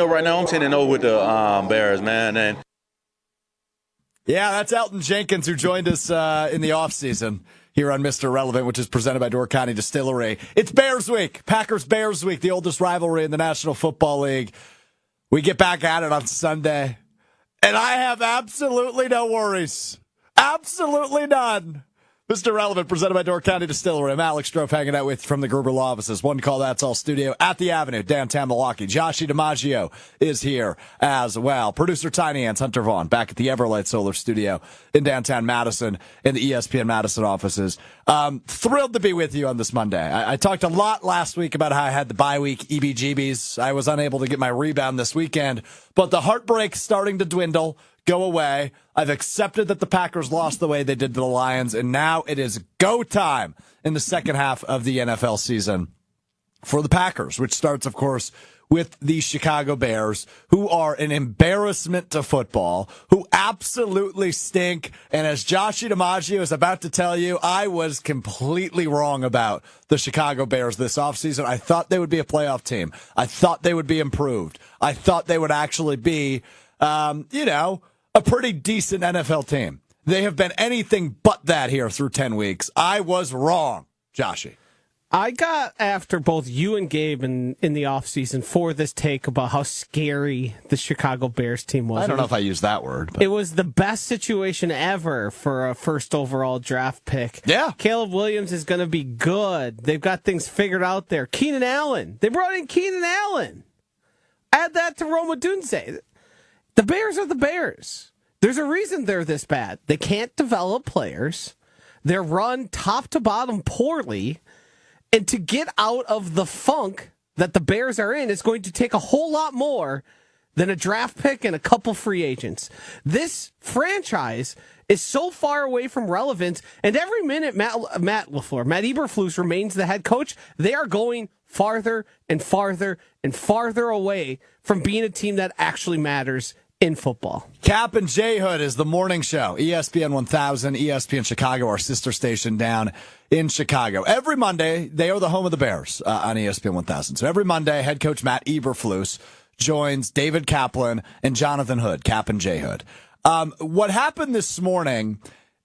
10-0 right now. I'm 10-0 with the Bears, man. And yeah, that's Elton Jenkins, who joined us in the offseason here on Mr. Relevant, which is presented by Door County Distillery. It's Bears Week, Packers-Bears Week, the oldest rivalry in the National Football League. We get back at it on Sunday, and I have absolutely no worries. Absolutely none. Mr. Relevant, presented by Door County Distillery. I'm Alex Strouf, hanging out with you from the Gruber Law Offices. One Call That's All studio at the Avenue, downtown Milwaukee. Joshie DiMaggio is here as well. Producer Tiny Ants, Hunter Vaughn, back at the Everlight Solar Studio in downtown Madison in the ESPN Madison offices. Thrilled to be with you on this Monday. I talked a lot last week about how I had the bye week EBGBs. I was unable to get my rebound this weekend, but the heartbreak's starting to dwindle. Go away. I've accepted that the Packers lost the way they did to the Lions, and now it is go time in the second half of the NFL season for the Packers, which starts, of course, with the Chicago Bears, who are an embarrassment to football, who absolutely stink. And as Joshie DiMaggio is about to tell you, I was completely wrong about the Chicago Bears this offseason. I thought they would be a playoff team. I thought they would be improved. I thought they would actually be, a pretty decent NFL team. They have been anything but that here through 10 weeks. I was wrong, Joshie. I got after both you and Gabe in the offseason for this take about how scary the Chicago Bears team was. I don't know if I used that word. But it was the best situation ever for a first overall draft pick. Yeah. Caleb Williams is going to be good. They've got things figured out there. Keenan Allen. They brought in Keenan Allen. Add that to Rome Odunze. The Bears are the Bears. There's a reason they're this bad. They can't develop players. They're run top to bottom poorly. And to get out of the funk that the Bears are in is going to take a whole lot more than a draft pick and a couple free agents. This franchise is so far away from relevance, and every minute Matt Eberflus remains the head coach, they are going farther and farther and farther away from being a team that actually matters in football. Cap and J Hood is the morning show. ESPN 1000, ESPN Chicago, our sister station down in Chicago. Every Monday, they are the home of the Bears on ESPN 1000. So every Monday, head coach Matt Eberflus joins David Kaplan and Jonathan Hood, Cap and J Hood. What happened this morning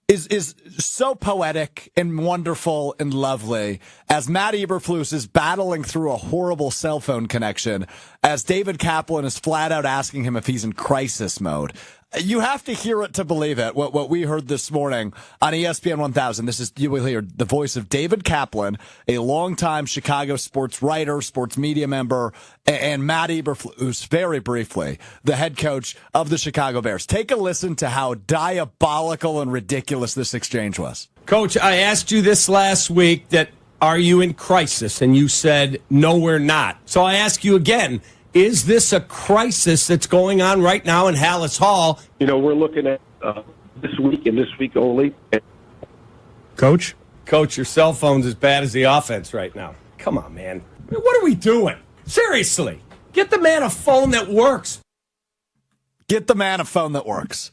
is so poetic and wonderful and lovely as Matt Eberflus is battling through a horrible cell phone connection as David Kaplan is flat out asking him if he's in crisis mode. You have to hear it to believe it, what we heard this morning on ESPN 1000. You will hear the voice of David Kaplan, a longtime Chicago sports writer, sports media member, and Matt Eberflus, very briefly, the head coach of the Chicago Bears. Take a listen to how diabolical and ridiculous this exchange was. Coach, I asked you this last week that, are you in crisis? And you said, no, we're not. So I ask you again, is this a crisis that's going on right now in Hallis Hall? We're looking at this week and this week only. Coach, your cell phone's as bad as the offense right now. Come on, man. What are we doing? Seriously, get the man a phone that works. Get the man a phone that works.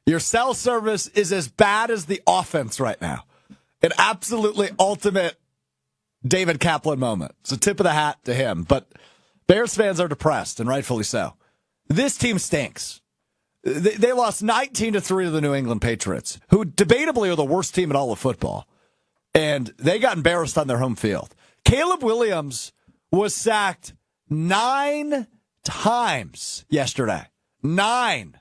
Your cell service is as bad as the offense right now. An absolutely ultimate David Kaplan moment. It's a tip of the hat to him, but Bears fans are depressed, and rightfully so. This team stinks. They lost 19-3 to the New England Patriots, who debatably are the worst team in all of football. And they got embarrassed on their home field. Caleb Williams was sacked 9 times yesterday. 9.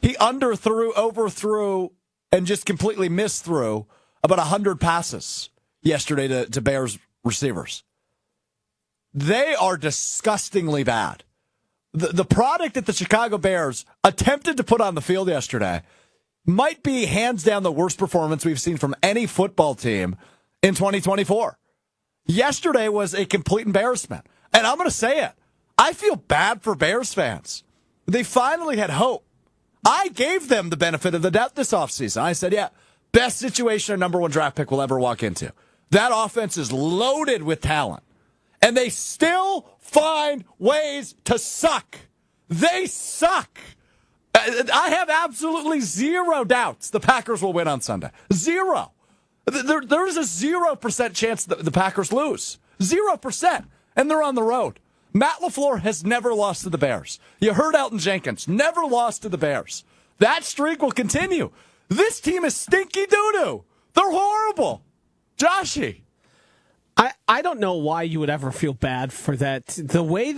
He underthrew, overthrew, and just completely misthrew about 100 passes yesterday to Bears receivers. They are disgustingly bad. The product that the Chicago Bears attempted to put on the field yesterday might be hands down the worst performance we've seen from any football team in 2024. Yesterday was a complete embarrassment. And I'm going to say it. I feel bad for Bears fans. They finally had hope. I gave them the benefit of the doubt this offseason. I said, yeah, best situation a number one draft pick will ever walk into. That offense is loaded with talent. And they still find ways to suck. They suck. I have absolutely zero doubts the Packers will win on Sunday. Zero. There's a 0% chance that the Packers lose. 0%. And they're on the road. Matt LaFleur has never lost to the Bears. You heard Elton Jenkins, never lost to the Bears. That streak will continue. This team is stinky doo-doo. They're horrible. Joshy. I don't know why you would ever feel bad for that. The way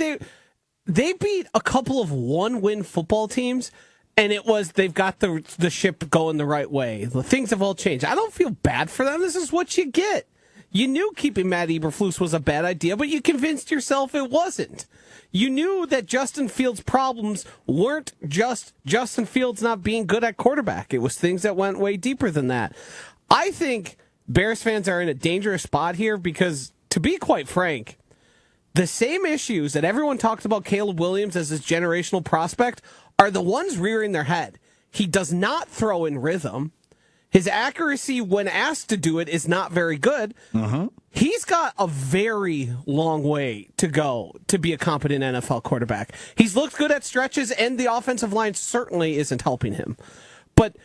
they beat a couple of one-win football teams, and they've got the ship going the right way. The things have all changed. I don't feel bad for them. This is what you get. You knew keeping Matt Eberflus was a bad idea, but you convinced yourself it wasn't. You knew that Justin Fields' problems weren't just Justin Fields not being good at quarterback. It was things that went way deeper than that. I think Bears fans are in a dangerous spot here because, to be quite frank, the same issues that everyone talked about Caleb Williams as his generational prospect are the ones rearing their head. He does not throw in rhythm. His accuracy when asked to do it is not very good. He's got a very long way to go to be a competent NFL quarterback. He's looked good at stretches, and the offensive line certainly isn't helping him. But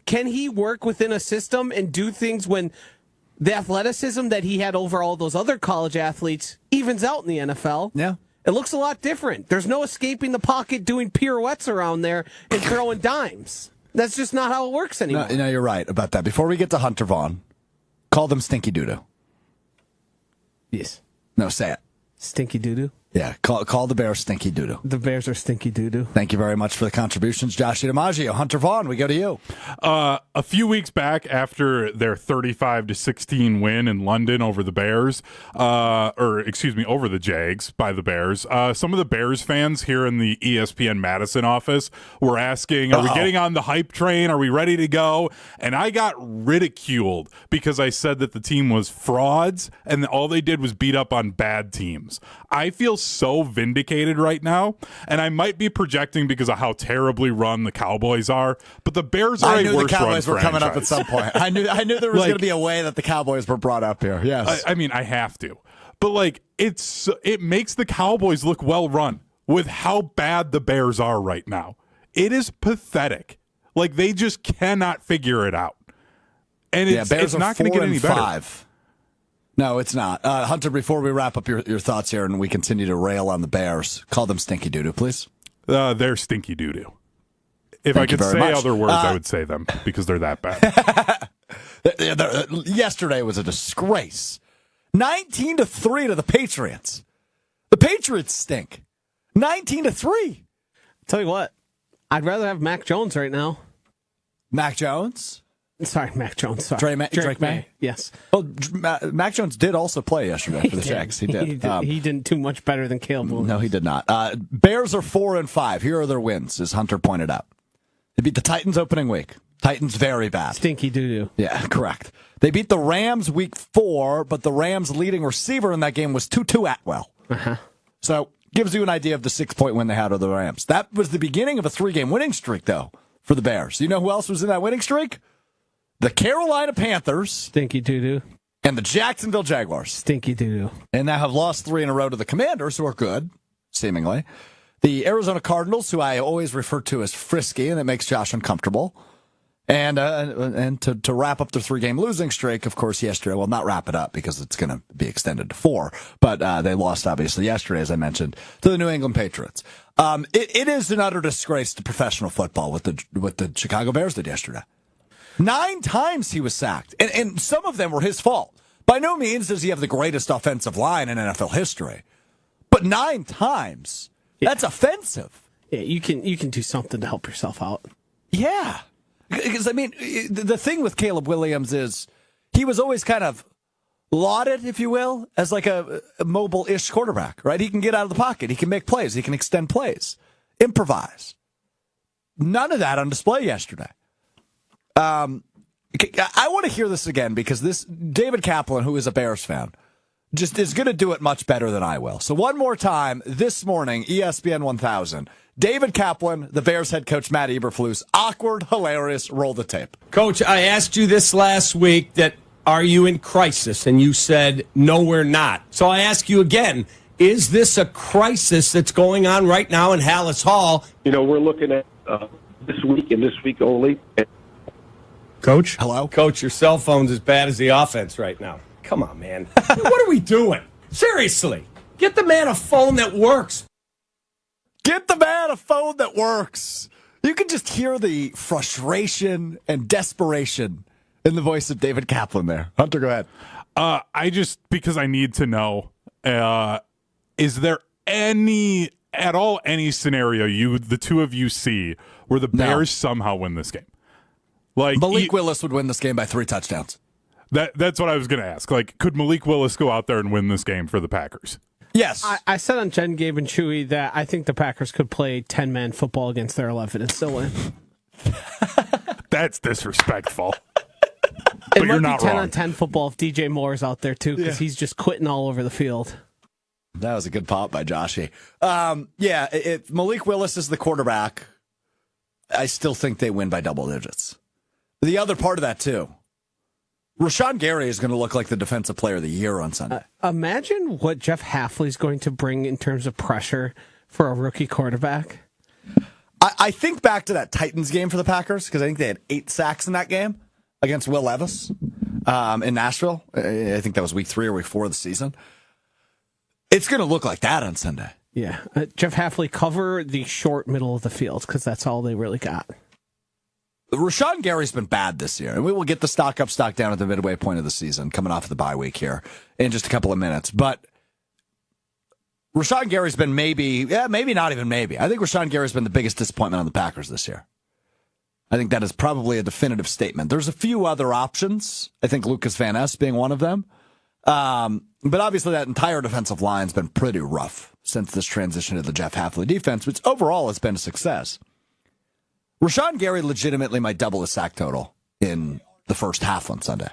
can he work within a system and do things when the athleticism that he had over all those other college athletes evens out in the NFL? Yeah. It looks a lot different. There's no escaping the pocket doing pirouettes around there and throwing dimes. That's just not how it works anymore. No, you're right about that. Before we get to Hunter Vaughn, call them stinky doo-doo. Yes. No, say it. Stinky doo-doo? Yeah, call the Bears stinky doo-doo. The Bears are stinky doo-doo. Thank you very much for the contributions, Josh DiMaggio. Hunter Vaughn, we go to you. A few weeks back, after their 35-16 win in London over the Bears, over the Jags by the Bears, some of the Bears fans here in the ESPN Madison office were asking, are we getting on the hype train? Are we ready to go? And I got ridiculed because I said that the team was frauds and all they did was beat up on bad teams. I feel so vindicated right now, and I might be projecting because of how terribly run the Cowboys are, but the Bears are a worse run franchise. I knew the Cowboys were coming up at some point. I knew there was going to be a way that the Cowboys were brought up here. Yes. I mean, I have to. But, it makes the Cowboys look well run with how bad the Bears are right now. It is pathetic. They just cannot figure it out. And it's not going to get any better. No, it's not. Hunter, before we wrap up your thoughts here and we continue to rail on the Bears, call them stinky doo-doo, please. They're stinky doo-doo. If I could say other words, I would say them because they're that bad. Yesterday was a disgrace. 19-3 to the Patriots. The Patriots stink. 19-3. Tell you what, I'd rather have Mac Jones right now. Mac Jones? Sorry, Mac Jones. Sorry. Drake May? Yes. Well, Mac Jones did also play yesterday for the Jags. He did. He didn't do much better than Caleb Williams. No, he did not. Bears are 4-5. Here are their wins, as Hunter pointed out. They beat the Titans opening week. Titans very bad. Stinky doo-doo. Yeah, correct. They beat the Rams week 4, but the Rams' leading receiver in that game was Tutu Atwell. So, gives you an idea of the 6-point win they had over the Rams. That was the beginning of a 3-game winning streak, though, for the Bears. You know who else was in that winning streak? The Carolina Panthers. Stinky doo-doo. And the Jacksonville Jaguars. Stinky doo-doo. And now have lost 3 in a row to the Commanders, who are good, seemingly. The Arizona Cardinals, who I always refer to as frisky, and it makes Josh uncomfortable. And to wrap up their 3-game losing streak, of course, yesterday. Well, not wrap it up because it's going to be extended to 4. But they lost, obviously, yesterday, as I mentioned, to the New England Patriots. It is an utter disgrace to professional football what the Chicago Bears did yesterday. 9 times he was sacked, and some of them were his fault. By no means does he have the greatest offensive line in NFL history, but 9 times, that's offensive. Yeah, you can do something to help yourself out. Yeah, because, I mean, the thing with Caleb Williams is he was always kind of lauded, if you will, as like a mobile-ish quarterback, right? He can get out of the pocket. He can make plays. He can extend plays, improvise. None of that on display yesterday. I want to hear this again because this David Kaplan, who is a Bears fan, just is going to do it much better than I will. So one more time this morning, ESPN 1000, David Kaplan, the Bears head coach, Matt Eberflus, awkward, hilarious, roll the tape. Coach, I asked you this last week that are you in crisis? And you said, no, we're not. So I ask you again, is this a crisis that's going on right now in Hallis Hall? We're looking at this week and this week only. Coach? Hello? Coach, your cell phone's as bad as the offense right now. Come on, man. What are we doing? Seriously. Get the man a phone that works. Get the man a phone that works. You can just hear the frustration and desperation in the voice of David Kaplan there. Hunter, go ahead. Because I need to know, is there any scenario the two of you see where the Bears somehow win this game? Like Malik Willis would win this game by 3 touchdowns. That's what I was going to ask. Like, could Malik Willis go out there and win this game for the Packers? Yes. I said on Jen, Gabe, and Chewy that I think the Packers could play 10-man football against their 11 and still win. That's disrespectful. It But might you're be not 10 wrong. on 10 football if DJ Moore's out there too, because he's just quitting all over the field. That was a good pop by Joshy. If Malik Willis is the quarterback, I still think they win by double digits. The other part of that, too, Rashawn Gary is going to look like the Defensive Player of the Year on Sunday. Imagine what Jeff Hafley's going to bring in terms of pressure for a rookie quarterback. I think back to that Titans game for the Packers, because I think they had 8 sacks in that game against Will Levis in Nashville. I think that was week 3 or week 4 of the season. It's going to look like that on Sunday. Yeah. Jeff Hafley cover the short middle of the field, because that's all they really got. Rashawn Gary's been bad this year, and we will get the stock up, stock down at the midway point of the season, coming off of the bye week here in just a couple of minutes. But Rashawn Gary's been maybe not even maybe. I think Rashawn Gary's been the biggest disappointment on the Packers this year. I think that is probably a definitive statement. There's a few other options. I think Lucas Van Ness being one of them. But obviously that entire defensive line's been pretty rough since this transition to the Jeff Hafley defense, which overall has been a success. Rashawn Gary legitimately might double his sack total in the first half on Sunday.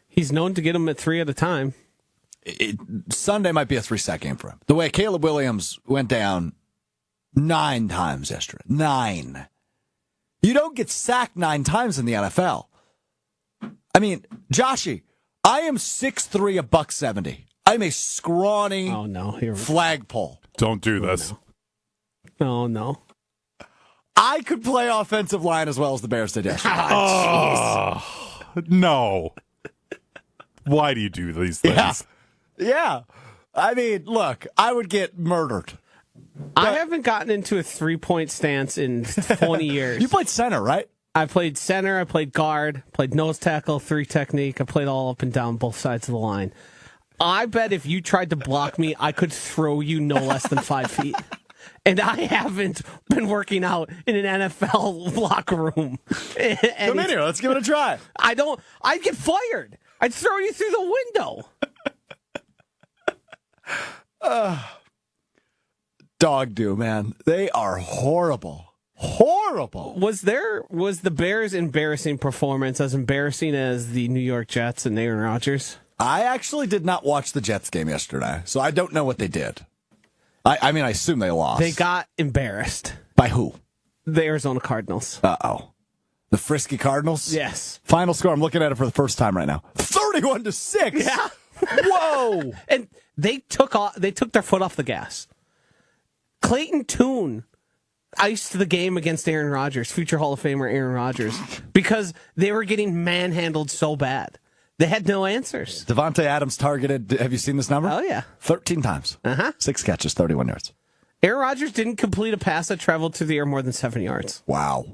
He's known to get them at 3 at a time. Sunday might be a 3-sack game for him. The way Caleb Williams went down 9 times yesterday. 9. You don't get sacked 9 times in the NFL. I mean, Joshy, I am 6'3", $170. I'm a scrawny flagpole. Don't do this. Oh, no. I could play offensive line as well as the Bears did yesterday. No. Why do you do these things? Yeah. I mean, look, I would get murdered. I haven't gotten into a 3-point stance in 20 years. You played center, right? I played center, I played guard, played nose tackle, 3 technique. I played all up and down both sides of the line. I bet if you tried to block me, I could throw you no less than 5 feet. And I haven't been working out in an NFL locker room. Come in here. Let's give it a try. I'd get fired. I'd throw you through the window. Dog do, man. They are horrible. Horrible. Was the Bears' embarrassing performance as embarrassing as the New York Jets and Aaron Rodgers? I actually did not watch the Jets game yesterday, so I don't know what they did. I mean, I assume they lost. They got embarrassed. By who? The Arizona Cardinals. Uh-oh. The frisky Cardinals? Yes. Final score, I'm looking at it for the first time right now. 31-6. Yeah. Whoa. And they took their foot off the gas. Clayton Tune iced the game against Aaron Rodgers, future Hall of Famer Aaron Rodgers, because they were getting manhandled so bad. They had no answers. Devontae Adams targeted, have you seen this number? Oh, yeah. 13 times. 6 catches, 31 yards. Aaron Rodgers didn't complete a pass that traveled through the air more than 7 yards. Wow.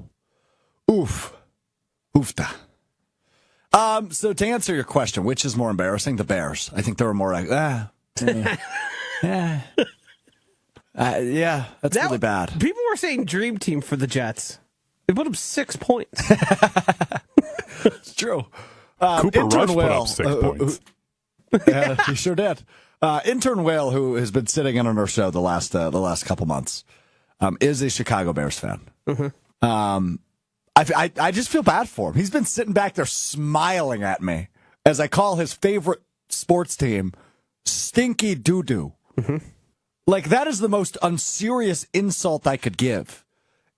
Oof. Oofta. So to answer your question, which is more embarrassing? The Bears. I think they were more like, yeah, that's really bad. People were saying dream team for the Jets. They put up 6 points. It's true. Cooper Rush put up 6 points. Yeah, he sure did. Intern Whale, who has been sitting in on our show the last couple months, is a Chicago Bears fan. Mm-hmm. I just feel bad for him. He's been sitting back there smiling at me as I call his favorite sports team Stinky Doo-Doo. Mm-hmm. Like, that is the most unserious insult I could give.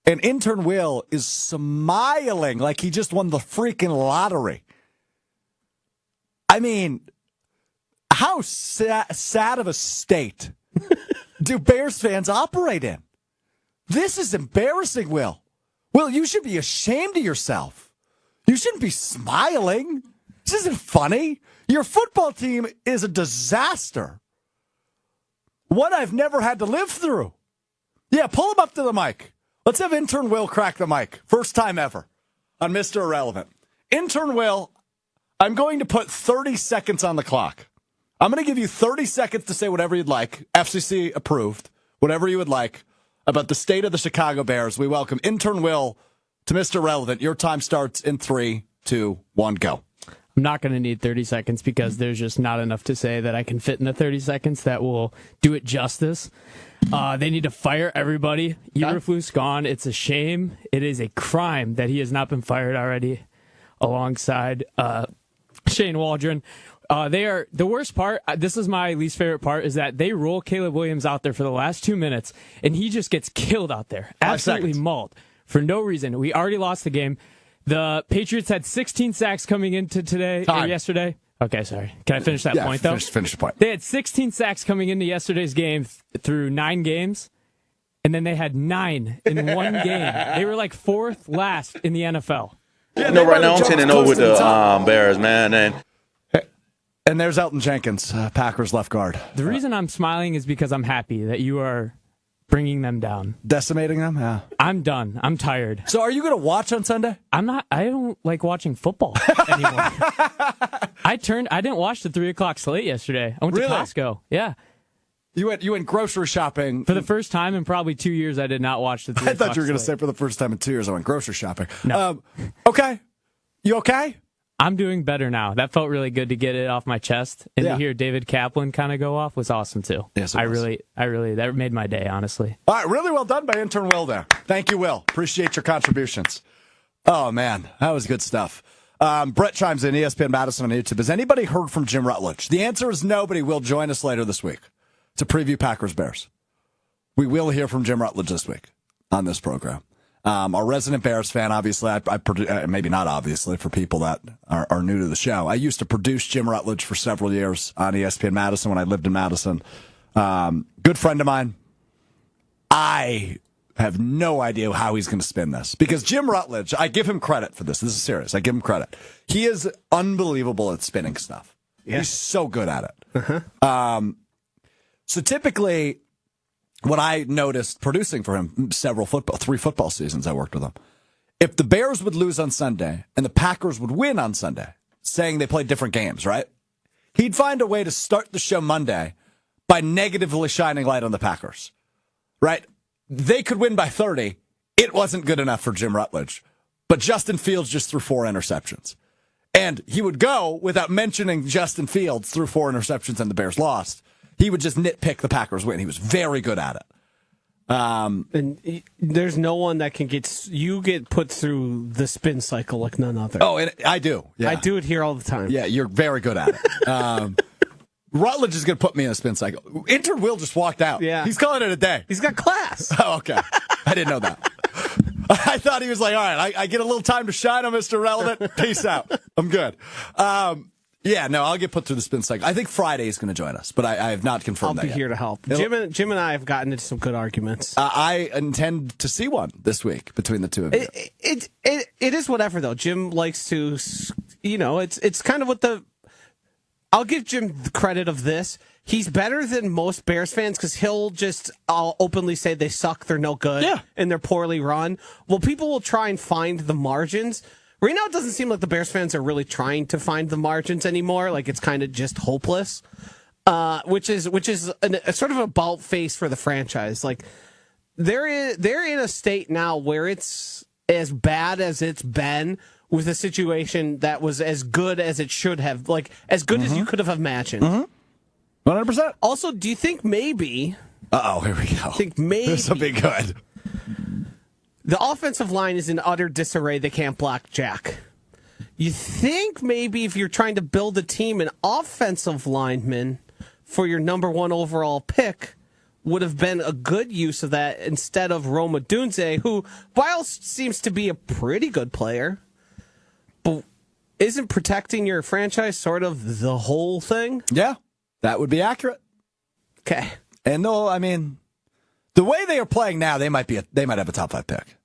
And Intern Will is smiling like he just won the freaking lottery. I mean, how sad of a state do Bears fans operate in? This is embarrassing, Will. Will, you should be ashamed of yourself. You shouldn't be smiling. This isn't funny. Your football team is a disaster. What I've never had to live through. Yeah, pull him up to the mic. Let's have intern Will crack the mic. First time ever on Mr. Irrelevant. Intern Will, I'm going to put 30 seconds on the clock. I'm going to give you 30 seconds to say whatever you'd like. FCC approved. Whatever you would like about the state of the Chicago Bears. We welcome intern Will to Mr. Irrelevant. Your time starts in 3, 2, 1, go. I'm not going to need 30 seconds because there's just not enough to say that I can fit in the 30 seconds that will do it justice. They need to fire everybody. Eberflus gone. It's a shame. It is a crime that he has not been fired already alongside Shane Waldron. They are the worst part. This is my least favorite part is that they roll Caleb Williams out there for the last 2 minutes and he just gets killed out there. Absolutely mauled for no reason. We already lost the game. The Patriots had 16 sacks coming into yesterday. Okay, sorry. Can I finish that point, though? Finish the point. They had 16 sacks coming into yesterday's game through 9 games, and then they had 9 in one game. They were like 4th last in the NFL. Yeah, right now I'm 10-0 with the Bears, man. And there's Elton Jenkins, Packers left guard. The reason I'm smiling is because I'm happy that you are bringing them down. Decimating them? Yeah. I'm done. I'm tired. So are you going to watch on Sunday? I'm not. I don't like watching football anymore. I didn't watch the 3 o'clock slate yesterday. I went to Costco. Yeah. You went grocery shopping. For the first time in probably 2 years, I did not watch the 3 o'clock I thought you were going to slate. say for the first time in 2 years, I went grocery shopping. No. Okay. You okay? I'm doing better now. That felt really good to get it off my chest. And to hear David Kaplan kind of go off was awesome, too. Yes, it was. I really, that made my day, honestly. All right, really well done by intern Will there. Thank you, Will. Appreciate your contributions. Oh, man, that was good stuff. Brett chimes in, ESPN Madison on YouTube. Has anybody heard from Jim Rutledge? The answer is nobody. Will join us later this week to preview Packers-Bears. We will hear from Jim Rutledge this week on this program. Our resident Bears fan, obviously, maybe not obviously for people that are new to the show. I used to produce Jim Rutledge for several years on ESPN Madison when I lived in Madison. Good friend of mine. I have no idea how he's going to spin this because Jim Rutledge, I give him credit for this. This is serious. I give him credit. He is unbelievable at spinning stuff. Yeah. He's so good at it. So typically, what I noticed producing for him 3 football seasons I worked with him, if the Bears would lose on Sunday and the Packers would win on Sunday, saying they played different games, right? He'd find a way to start the show Monday by negatively shining light on the Packers, right? They could win by 30. It wasn't good enough for Jim Rutledge, but Justin Fields just threw 4 interceptions. And he would go without mentioning Justin Fields threw 4 interceptions and the Bears lost. He would just nitpick the Packers win. He was very good at it. And there's no one that can get put through the spin cycle like none other. Oh, and I do. Yeah. I do it here all the time. Yeah, you're very good at it. Rutledge is going to put me in a spin cycle. Intern Will just walked out. Yeah. He's calling it a day. He's got class. Oh, okay. I didn't know that. I thought he was like, all right, I get a little time to shine on Mr. Relevant. Peace out. I'm good. Yeah, no, I'll get put through the spin cycle. I think Friday is going to join us, but I have not confirmed that I'll be yet. here to help. Jim and I have gotten into some good arguments. I intend to see one this week between the two of you. It is whatever, though. Jim likes to, it's kind of what I'll give Jim the credit of this. He's better than most Bears fans because he'll just openly say they suck, they're no good, and they're poorly run. Well, people will try and find the margins. Right now, it doesn't seem like the Bears fans are really trying to find the margins anymore. Like it's kind of just hopeless, which is a sort of about face for the franchise. Like they're in a state now where it's as bad as it's been with a situation that was as good as it should have, like as good as you could have imagined. 100%. Also, do you think maybe? Here we go. I think maybe this will be good. The offensive line is in utter disarray. They can't block Jack. You think maybe if you're trying to build a team, an offensive lineman for your number 1 overall pick would have been a good use of that instead of Rome Odunze, who, while seems to be a pretty good player, but isn't protecting your franchise sort of the whole thing? Yeah, that would be accurate. Okay. And no, I mean, the way they are playing now, they might have a top 5 pick.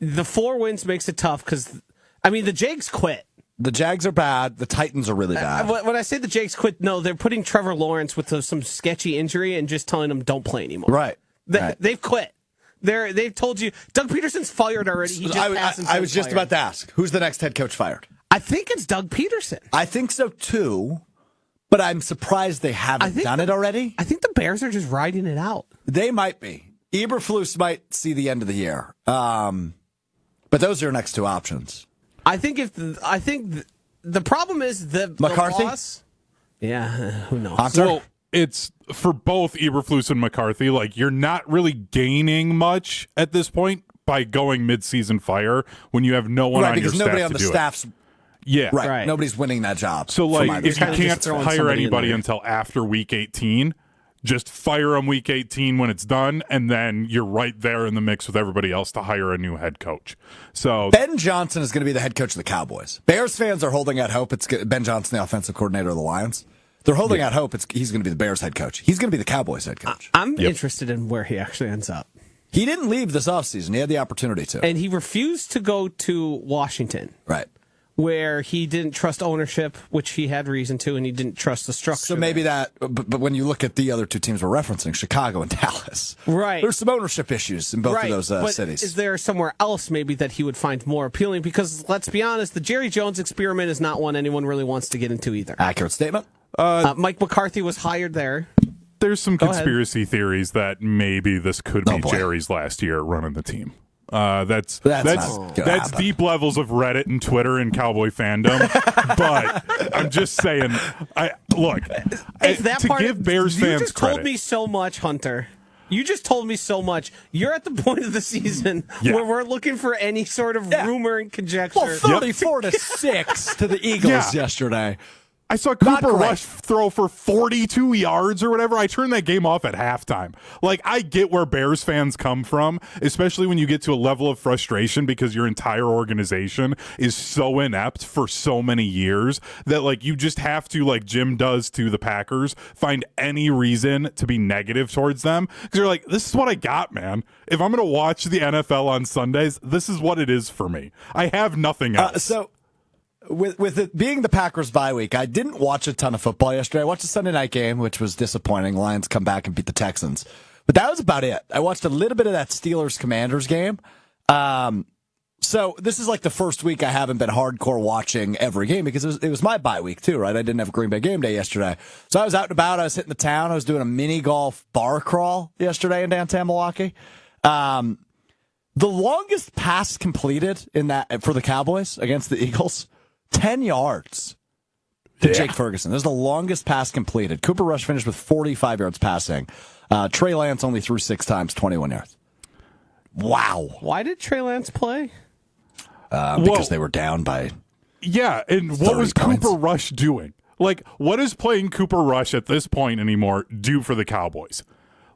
The 4 wins makes it tough because, I mean, the Jags quit. The Jags are bad. The Titans are really bad. When I say the Jags quit, no, they're putting Trevor Lawrence with some sketchy injury and just telling him don't play anymore. Right. They've quit. They've told you Doug Peterson's fired already. He just I was just about to ask, who's the next head coach fired? I think it's Doug Peterson. I think so too, but I'm surprised they haven't done it already. I think the Bears are just riding it out. They might be. Eberflus might see the end of the year. But those are your next two options. I think the problem is the McCarthy. loss, yeah, who knows? Hunter? Well, it's for both Eberflus and McCarthy. Like, you're not really gaining much at this point by going mid-season fire when you have no one on your staff to do it. Right, because nobody on the staff's right. Nobody's winning that job. So, like, if you can't throwing hire somebody anybody in there. until after Week 18, just fire them Week 18 when it's done, and then you're right there in the mix with everybody else to hire a new head coach. So Ben Johnson is going to be the head coach of the Cowboys. Bears fans are holding out hope. It's Ben Johnson, the offensive coordinator of the Lions. They're holding out hope. He's going to be the Bears head coach. He's going to be the Cowboys head coach. I'm interested in where he actually ends up. He didn't leave this offseason. He had the opportunity to. And he refused to go to Washington. Right. Where he didn't trust ownership, which he had reason to, and he didn't trust the structure. So maybe but when you look at the other two teams we're referencing, Chicago and Dallas, right? There's some ownership issues in both of those cities. Is there somewhere else maybe that he would find more appealing? Because let's be honest, the Jerry Jones experiment is not one anyone really wants to get into either. Accurate statement. Mike McCarthy was hired there. There's some conspiracy theories that maybe this could be Jerry's last year running the team. That's deep levels of Reddit and Twitter and Cowboy fandom. But I'm just saying, if that to part give Bears fans you just credit. told me so much, Hunter. You just told me so much. You're at the point of the season where we're looking for any sort of rumor and conjecture. Well, 34-6 to the Eagles yesterday. I saw Cooper Rush throw for 42 yards or whatever. I turned that game off at halftime. Like, I get where Bears fans come from, especially when you get to a level of frustration because your entire organization is so inept for so many years that, like, you just have to, like Jim does to the Packers, find any reason to be negative towards them. Because you're like, this is what I got, man. If I'm going to watch the NFL on Sundays, this is what it is for me. I have nothing else. With it being the Packers bye week, I didn't watch a ton of football yesterday. I watched the Sunday night game, which was disappointing. Lions come back and beat the Texans. But that was about it. I watched a little bit of that Steelers-Commanders game. So this is like the first week I haven't been hardcore watching every game because it was my bye week too, right? I didn't have Green Bay game day yesterday. So I was out and about. I was hitting the town. I was doing a mini golf bar crawl yesterday in downtown Milwaukee. The longest pass completed in that for the Cowboys against the Eagles, 10 yards to Jake Ferguson. This is the longest pass completed. Cooper Rush finished with 45 yards passing. Trey Lance only threw 6 times, 21 yards. Wow. Why did Trey Lance play? Because they were down by and what was points. Cooper Rush doing? Like, what does playing Cooper Rush at this point anymore do for the Cowboys?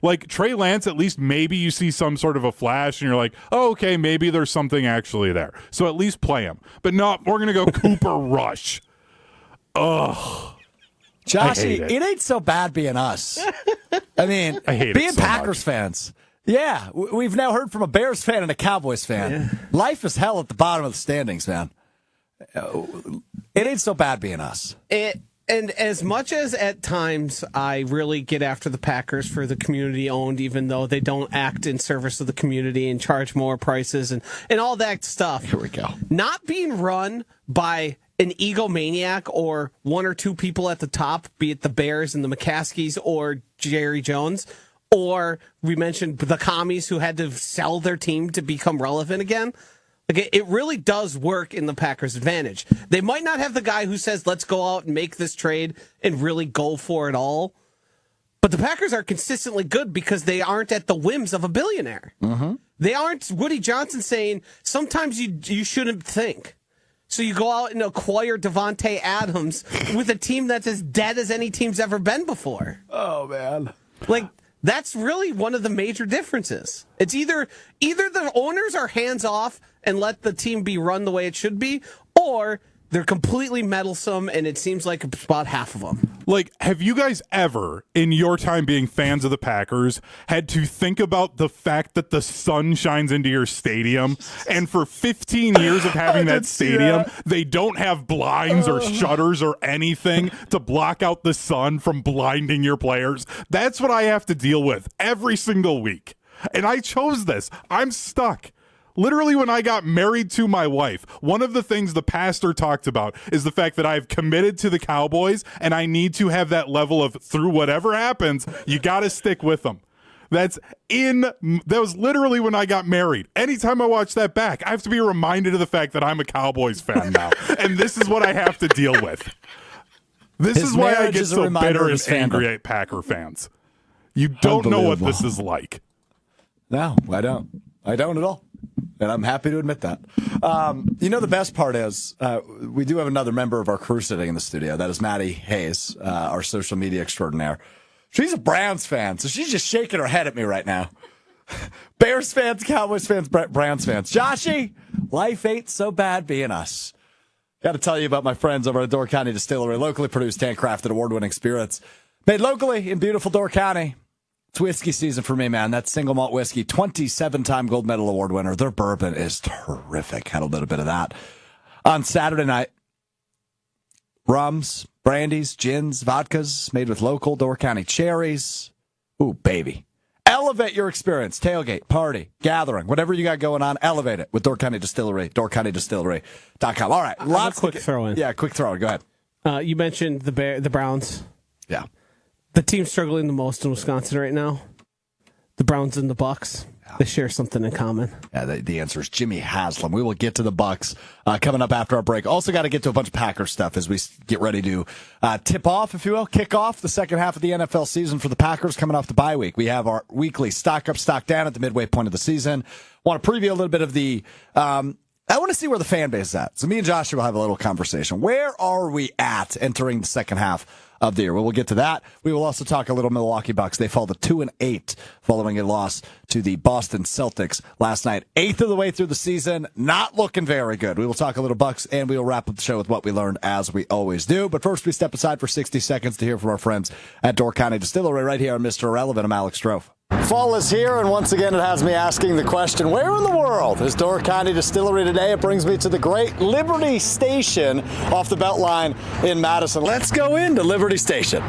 Like, Trey Lance, at least maybe you see some sort of a flash and you're like, oh, okay, maybe there's something actually there. So at least play him. But no, we're going to go Cooper Rush. Ugh. Joshy, it ain't so bad being us. I mean, being Packers fans. Yeah, we've now heard from a Bears fan and a Cowboys fan. Yeah. Life is hell at the bottom of the standings, man. It ain't so bad being us. And as much as at times I really get after the Packers for the community owned, even though they don't act in service of the community and charge more prices and all that stuff. Here we go. Not being run by an egomaniac or one or two people at the top, be it the Bears and the McCaskies or Jerry Jones, or we mentioned the commies who had to sell their team to become relevant again. Like, it really does work in the Packers' advantage. They might not have the guy who says, let's go out and make this trade and really go for it all. But the Packers are consistently good because they aren't at the whims of a billionaire. Mm-hmm. They aren't Woody Johnson saying, sometimes you shouldn't think. So you go out and acquire Devontae Adams with a team that's as dead as any team's ever been before. Oh, man. Like, that's really one of the major differences. It's either the owners are hands off and let the team be run the way it should be, or They're completely meddlesome, and it seems like about half of them. Like, have you guys ever, in your time being fans of the Packers, had to think about the fact that the sun shines into your stadium, and for 15 years of having that stadium, they don't have blinds or shutters or anything to block out the sun from blinding your players? That's what I have to deal with every single week. And I chose this. I'm stuck. Literally, when I got married to my wife, one of the things the pastor talked about is the fact that I've committed to the Cowboys, and I need to have that level of, through whatever happens, you got to stick with them. That was literally when I got married. Anytime I watch that back, I have to be reminded of the fact that I'm a Cowboys fan now, and this is what I have to deal with. This is why I get so bitter and angry at Packer fans. You don't know what this is like. No, I don't. I don't at all. And I'm happy to admit that. The best part is we do have another member of our crew sitting in the studio. That is Maddie Hayes, our social media extraordinaire. She's a Browns fan, so she's just shaking her head at me right now. Bears fans, Cowboys fans, Browns fans. Joshy, life ain't so bad being us. Got to tell you about my friends over at Door County Distillery, locally produced, handcrafted, award-winning spirits. Made locally in beautiful Door County. It's whiskey season for me, man. That's single malt whiskey, 27-time gold medal award winner. Their bourbon is terrific. Had a little bit of that on Saturday night. Rums, brandies, gins, vodkas made with local Door County cherries. Ooh, baby. Elevate your experience. Tailgate, party, gathering, whatever you got going on, elevate it with Door County Distillery, doorcountydistillery.com. All right, lots quick throw in. Yeah, quick throw in. Go ahead. You mentioned the Browns. Yeah. The team struggling the most in Wisconsin right now, the Browns and the Bucks. Yeah. They share something in common. Yeah, the answer is Jimmy Haslam. We will get to the Bucks coming up after our break. Also got to get to a bunch of Packers stuff as we get ready to tip off, if you will, kick off the second half of the NFL season for the Packers coming off the bye week. We have our weekly stock up, stock down at the midway point of the season. Want to preview a little bit of the I want to see where the fan base is at. So me and Joshua will have a little conversation. Where are we at entering the second half of the year? Well, we'll get to that. We will also talk a little Milwaukee Bucks. They fall to 2-8 following a loss to the Boston Celtics last night. 8th of the way through the season. Not looking very good. We will talk a little Bucks, and we will wrap up the show with what we learned, as we always do. But first, we step aside for 60 seconds to hear from our friends at Door County Distillery right here on Mr. Irrelevant. I'm Alex Strouf. Fall is here, and once again it has me asking the question, where in the world is Door County Distillery today? It brings me to the great Liberty Station off the Beltline in Madison. Let's go into Liberty Station.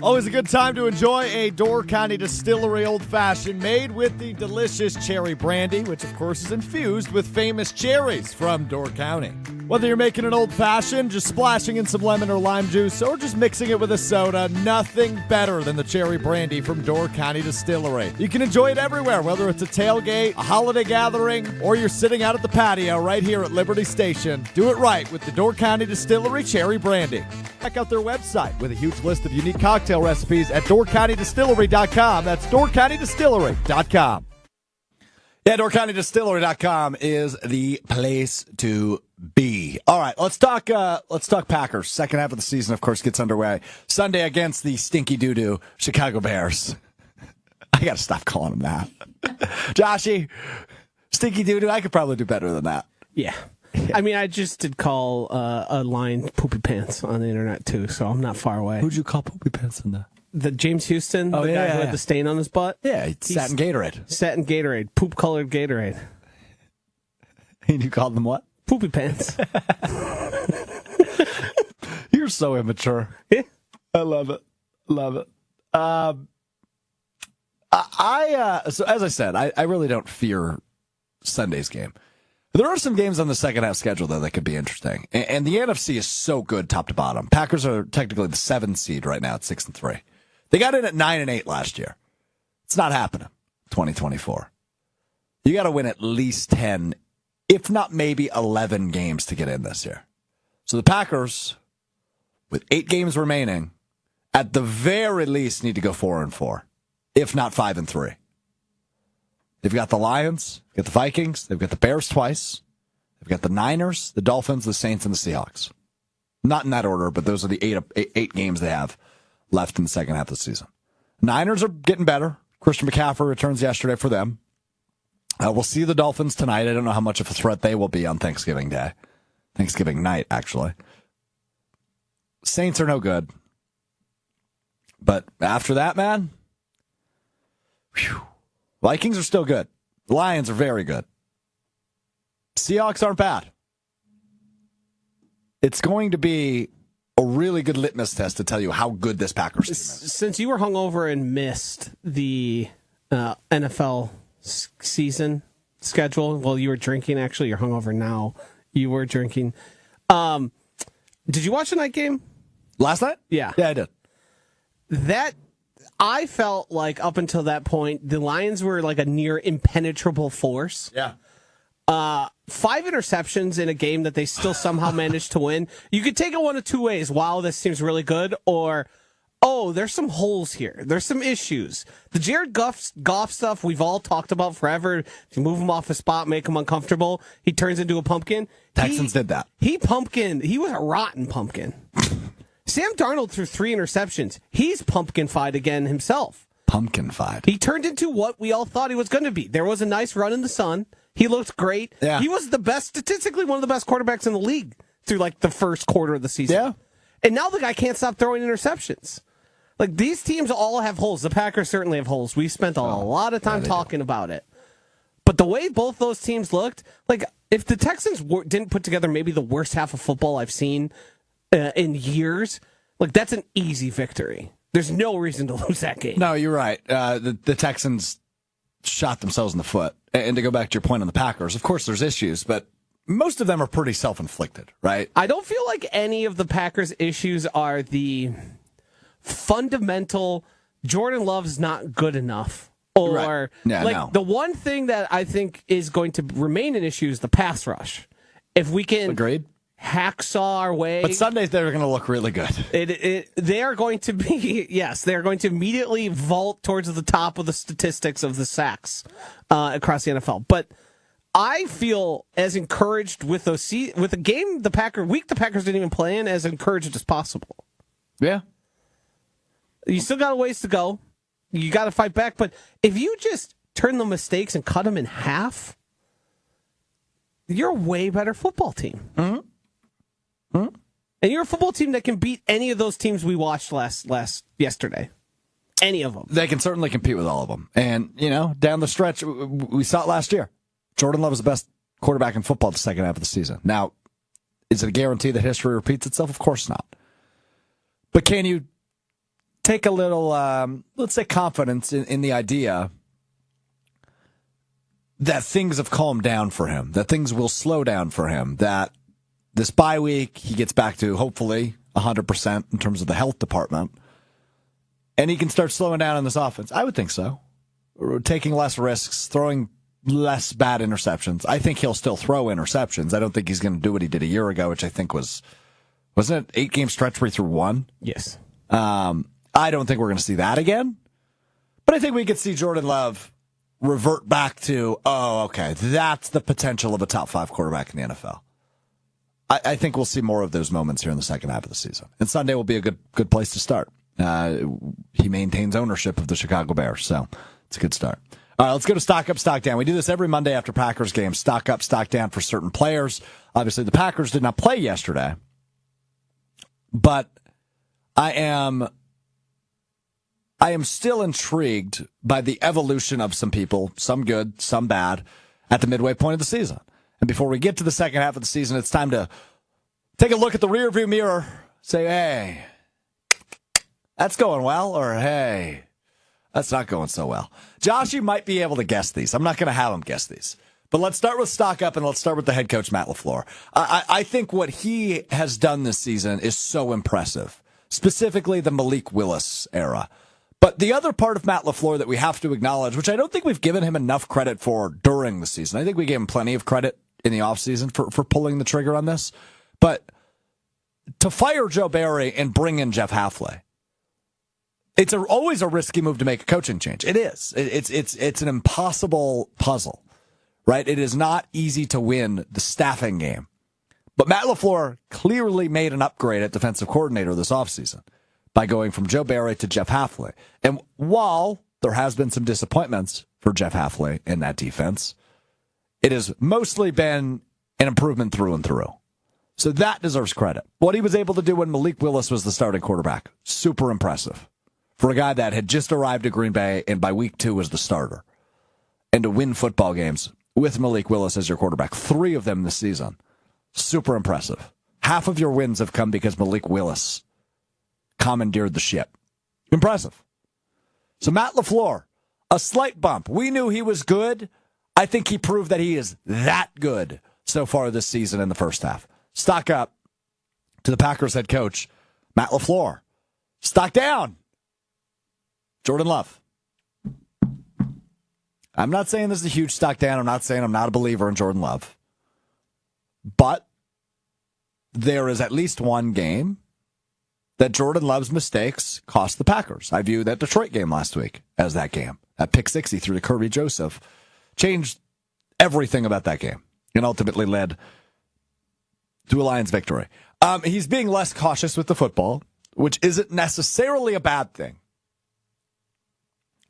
Always a good time to enjoy a Door County Distillery old-fashioned made with the delicious cherry brandy, which of course is infused with famous cherries from Door County. Whether you're making an old-fashioned, just splashing in some lemon or lime juice, or just mixing it with a soda, nothing better than the cherry brandy from Door County Distillery. You can enjoy it everywhere, whether it's a tailgate, a holiday gathering, or you're sitting out at the patio right here at Liberty Station. Do it right with the Door County Distillery Cherry Brandy. Check out their website with a huge list of unique cocktail recipes at doorcountydistillery.com. That's doorcountydistillery.com. Yeah, doorcountydistillery.com is the place to be. All right, let's talk Packers. Second half of the season, of course, gets underway Sunday against the stinky doo-doo Chicago Bears. I got to stop calling them that. Joshy, stinky doo-doo, I could probably do better than that. Yeah. I mean, I just did call a line poopy pants on the internet, too, so I'm not far away. Who'd you call poopy pants in that? The James Houston, the guy who had the stain on his butt. Yeah, he sat in Gatorade. Sat in Gatorade, poop-colored Gatorade. And you called them what? Poopy pants. You're so immature. Yeah. I love it. Love it. So as I said, I really don't fear Sunday's game. There are some games on the second half schedule, though, that could be interesting. And the NFC is so good top to bottom. Packers are technically the 7th seed right now at 6-3. They got in at 9-8 last year. It's not happening. 2024. You got to win at least 10, if not maybe 11 games to get in this year. So the Packers, with 8 games remaining, at the very least need to go 4-4, if not 5-3. They've got the Lions, they've got the Vikings, they've got the Bears twice, they've got the Niners, the Dolphins, the Saints, and the Seahawks. Not in that order, but those are the eight games they have left in the second half of the season. Niners are getting better. Christian McCaffrey returns yesterday for them. We'll see the Dolphins tonight. I don't know how much of a threat they will be on Thanksgiving Day. Thanksgiving night, actually. Saints are no good. But after that, man, whew, Vikings are still good. Lions are very good. Seahawks aren't bad. It's going to be a really good litmus test to tell you how good this Packers team is. Since you were hungover and missed the NFL season schedule, well, you were drinking. Actually, you're hungover now. You were drinking. Did you watch the night game? Last night? Yeah. Yeah, I did. That I felt like up until that point, the Lions were like a near impenetrable force. Yeah. 5 interceptions in a game that they still somehow managed to win. You could take it one of two ways. Wow, this seems really good. Or, oh, there's some holes here. There's some issues. The Jared Goff stuff we've all talked about forever. If you move him off the spot, make him uncomfortable, he turns into a pumpkin. Texans did that. He was a rotten pumpkin. Sam Darnold threw 3 interceptions. He's pumpkin-fied again himself. Pumpkin-fied. He turned into what we all thought he was going to be. There was a nice run in the sun. He looked great. Yeah. He was statistically one of the best quarterbacks in the league through like the first quarter of the season. Yeah. And now the guy can't stop throwing interceptions. Like, these teams all have holes. The Packers certainly have holes. We spent a lot of time talking about it. But the way both those teams looked, like, if the Texans didn't put together maybe the worst half of football I've seen in years, like, that's an easy victory. There's no reason to lose that game. No, you're right. The Texans shot themselves in the foot. And to go back to your point on the Packers, of course there's issues, but most of them are pretty self-inflicted, right? I don't feel like any of the Packers' issues are the fundamental Jordan Love's not good enough. Or right. Yeah, like no. The one thing that I think is going to remain an issue is the pass rush. If we can Agreed. hacksaw our way. But Sundays they're going to look really good. They are going to be, yes, they're going to immediately vault towards the top of the statistics of the sacks across the NFL. But I feel as encouraged with with the game the Packers didn't even play in, as encouraged as possible. Yeah. You still got a ways to go. You got to fight back. But if you just turn the mistakes and cut them in half, you're a way better football team. Mm-hmm. Mm-hmm. And you're a football team that can beat any of those teams we watched yesterday. Any of them. They can certainly compete with all of them. And, down the stretch, we saw it last year. Jordan Love was the best quarterback in football the second half of the season. Now, is it a guarantee that history repeats itself? Of course not. But can you take a little, let's say, confidence in the idea that things have calmed down for him, that things will slow down for him, that this bye week he gets back to hopefully 100% in terms of the health department, and he can start slowing down on this offense? I would think so. Taking less risks, throwing less bad interceptions. I think he'll still throw interceptions. I don't think he's going to do what he did a year ago, which I think wasn't it 8-game stretch where he threw 1? Yes. I don't think we're going to see that again. But I think we could see Jordan Love revert back to, okay, that's the potential of a top 5 quarterback in the NFL. I think we'll see more of those moments here in the second half of the season. And Sunday will be a good place to start. He maintains ownership of the Chicago Bears, so it's a good start. All right, let's go to Stock Up, Stock Down. We do this every Monday after Packers games. Stock up, stock down for certain players. Obviously, the Packers did not play yesterday. But I am still intrigued by the evolution of some people, some good, some bad, at the midway point of the season. And before we get to the second half of the season, it's time to take a look at the rearview mirror, say, hey, that's going well, or hey, that's not going so well. Josh, you might be able to guess these. I'm not going to have him guess these. But let's start with Stock Up, and let's start with the head coach, Matt LaFleur. I think what he has done this season is so impressive, specifically the Malik Willis era. But the other part of Matt LaFleur that we have to acknowledge, which I don't think we've given him enough credit for during the season. I think we gave him plenty of credit in the offseason for pulling the trigger on this. But to fire Joe Barry and bring in Jeff Hafley, it's always a risky move to make a coaching change. It is. It's an impossible puzzle, right? It is not easy to win the staffing game. But Matt LaFleur clearly made an upgrade at defensive coordinator this offseason by going from Joe Barry to Jeff Hafley. And while there has been some disappointments for Jeff Hafley in that defense, it has mostly been an improvement through and through. So that deserves credit. What he was able to do when Malik Willis was the starting quarterback, super impressive. For a guy that had just arrived at Green Bay and by week 2 was the starter. And to win football games with Malik Willis as your quarterback, 3 of them this season. Super impressive. Half of your wins have come because Malik Willis commandeered the ship. Impressive. So Matt LaFleur, a slight bump. We knew he was good. I think he proved that he is that good so far this season in the first half. Stock up to the Packers head coach, Matt LaFleur. Stock down, Jordan Love. I'm not saying this is a huge stock down. I'm not saying I'm not a believer in Jordan Love. But there is at least one game that Jordan Love's mistakes cost the Packers. I view that Detroit game last week as that game. That pick 6 he threw to Kirby Joseph changed everything about that game and ultimately led to a Lions victory. He's being less cautious with the football, which isn't necessarily a bad thing.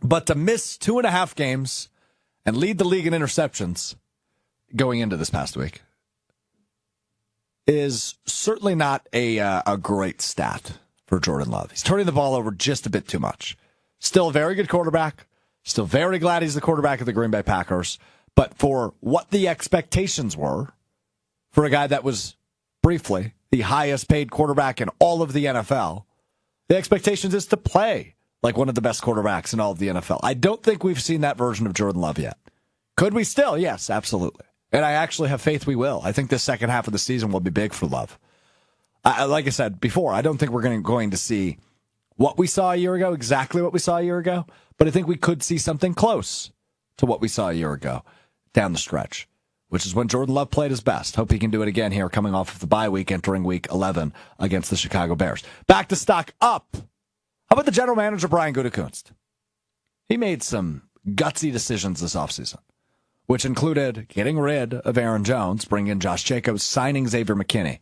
But to miss 2.5 games and lead the league in interceptions going into this past week is certainly not a great stat for Jordan Love. He's turning the ball over just a bit too much. Still a very good quarterback. Still very glad he's the quarterback of the Green Bay Packers. But for what the expectations were for a guy that was briefly the highest paid quarterback in all of the NFL, the expectations is to play like one of the best quarterbacks in all of the NFL. I don't think we've seen that version of Jordan Love yet. Could we still? Yes, absolutely. And I actually have faith we will. I think the second half of the season will be big for Love. Like I said before, I don't think we're going to see what we saw a year ago, exactly what we saw a year ago, but I think we could see something close to what we saw a year ago down the stretch, which is when Jordan Love played his best. Hope he can do it again here coming off of the bye week, entering week 11 against the Chicago Bears. Back to stock up. How about the general manager, Brian Gutekunst? He made some gutsy decisions this offseason, which included getting rid of Aaron Jones, bringing in Josh Jacobs, signing Xavier McKinney.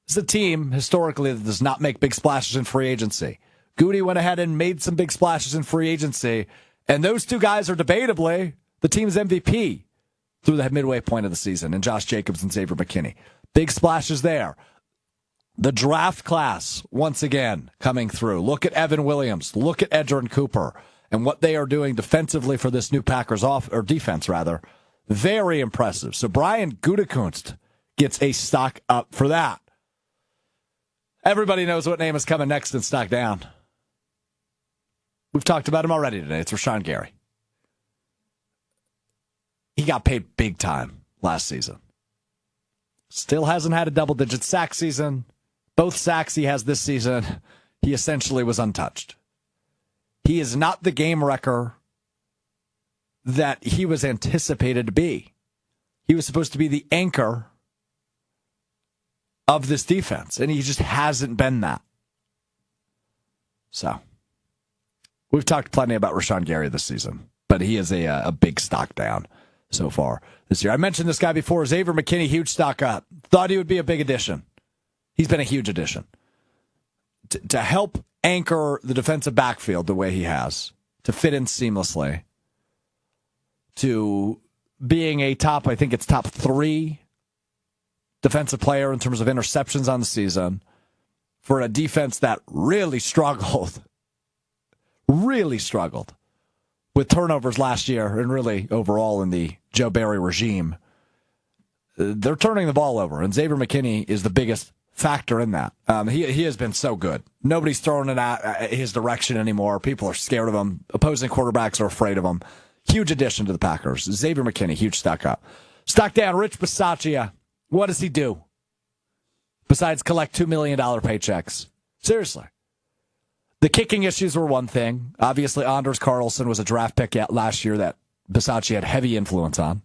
This is a team, historically, that does not make big splashes in free agency. Goody went ahead and made some big splashes in free agency, and those two guys are debatably the team's MVP through the midway point of the season, and Josh Jacobs and Xavier McKinney. Big splashes there. The draft class, once again, coming through. Look at Evan Williams. Look at Edgerrin Cooper and what they are doing defensively for this new Packers defense, rather. Very impressive. So Brian Gutekunst gets a stock up for that. Everybody knows what name is coming next in stock down. We've talked about him already today. It's Rashawn Gary. He got paid big time last season. Still hasn't had a double-digit sack season. Both sacks he has this season, he essentially was untouched. He is not the game wrecker that he was anticipated to be. He was supposed to be the anchor of this defense, and he just hasn't been that. So, we've talked plenty about Rashawn Gary this season, but he is a big stock down so far this year. I mentioned this guy before, Xavier McKinney, huge stock up. Thought he would be a big addition. He's been a huge addition. To help anchor the defensive backfield the way he has, to fit in seamlessly, to being a top 3 defensive player in terms of interceptions on the season for a defense that really struggled with turnovers last year and really overall in the Joe Barry regime. They're turning the ball over, and Xavier McKinney is the biggest factor in that. He has been so good. Nobody's throwing it at his direction anymore. People are scared of him. Opposing quarterbacks are afraid of him. Huge addition to the Packers. Xavier McKinney, huge stock up. Stock down, Rich Bisaccia. What does he do besides collect $2 million paychecks? Seriously. The kicking issues were one thing. Obviously, Anders Carlson was a draft pick last year that Bisaccia had heavy influence on.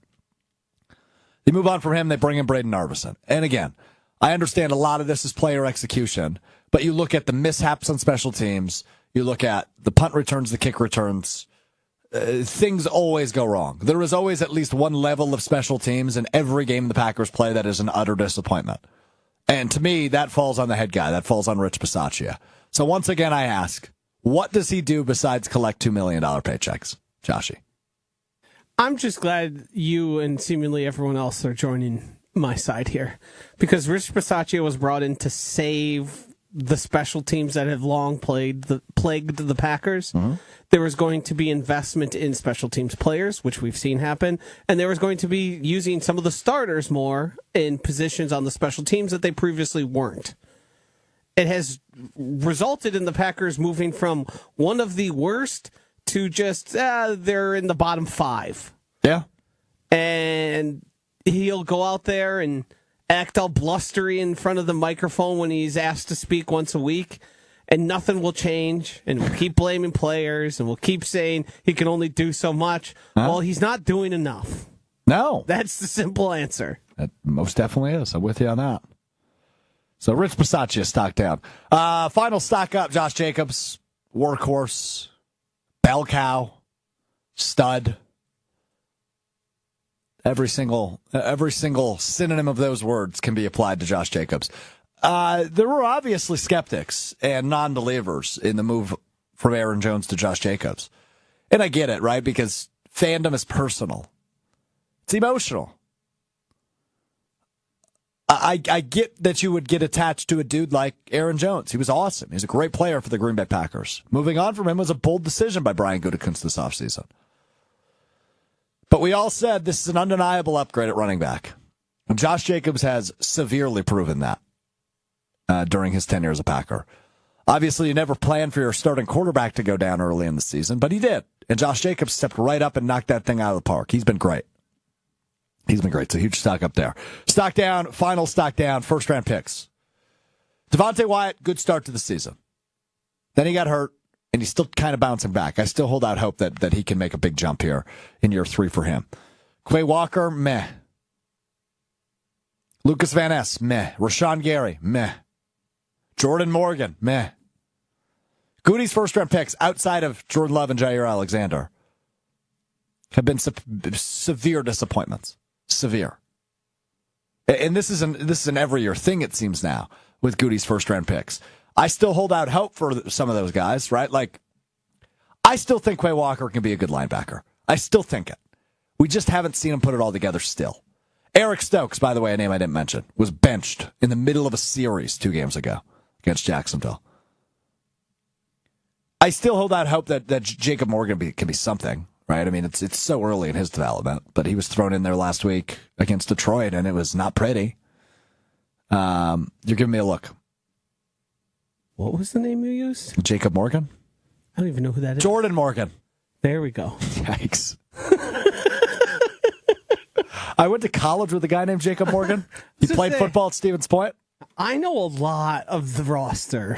They move on from him. They bring in Braden Arvison. And again, I understand a lot of this is player execution, but you look at the mishaps on special teams, you look at the punt returns, the kick returns, things always go wrong. There is always at least one level of special teams in every game the Packers play that is an utter disappointment. And to me, that falls on the head guy. That falls on Rich Bisaccia. So once again, I ask, what does he do besides collect $2 million paychecks? Joshy. I'm just glad you and seemingly everyone else are joining my side here, because Rich Bisaccia was brought in to save the special teams that have long plagued the Packers. Mm-hmm. There was going to be investment in special teams players, which we've seen happen, and there was going to be using some of the starters more in positions on the special teams that they previously weren't. It has resulted in the Packers moving from one of the worst to just, they're in the bottom 5. Yeah. And he'll go out there and act all blustery in front of the microphone when he's asked to speak once a week, and nothing will change, and we'll keep blaming players, and we'll keep saying he can only do so much. Huh? Well, he's not doing enough. No. That's the simple answer. That most definitely is. I'm with you on that. So Rich Bisaccia stock down. Final stock up, Josh Jacobs, workhorse, bell cow, stud. Every single synonym of those words can be applied to Josh Jacobs. There were obviously skeptics and non-believers in the move from Aaron Jones to Josh Jacobs. And I get it, right? Because fandom is personal. It's emotional. I get that you would get attached to a dude like Aaron Jones. He was awesome. He's a great player for the Green Bay Packers. Moving on from him was a bold decision by Brian Gutekunst this offseason. But we all said this is an undeniable upgrade at running back. And Josh Jacobs has severely proven that during his tenure as a Packer. Obviously, you never planned for your starting quarterback to go down early in the season, but he did. And Josh Jacobs stepped right up and knocked that thing out of the park. He's been great. He's been great. So huge stock up there. Stock down, final stock down, first-round picks. Devontae Wyatt, good start to the season. Then he got hurt, and he's still kind of bouncing back. I still hold out hope that he can make a big jump here in year 3 for him. Quay Walker, meh. Lucas Van Ness, meh. Rashawn Gary, meh. Jordan Morgan, meh. Goody's first-round picks outside of Jordan Love and Jair Alexander have been severe disappointments. Severe. And this is an every year thing, it seems now, with Goody's first-round picks. I still hold out hope for some of those guys, right? Like, I still think Quay Walker can be a good linebacker. I still think it. We just haven't seen him put it all together still. Eric Stokes, by the way, a name I didn't mention, was benched in the middle of a series 2 games ago against Jacksonville. I still hold out hope that Jacob Morgan can be something, right? I mean, it's so early in his development, but he was thrown in there last week against Detroit, and it was not pretty. You're giving me a look. What was the name you used? Jacob Morgan? I don't even know who that is. Jordan Morgan. There we go. Yikes. I went to college with a guy named Jacob Morgan. He played football at Stevens Point. I know a lot of the roster.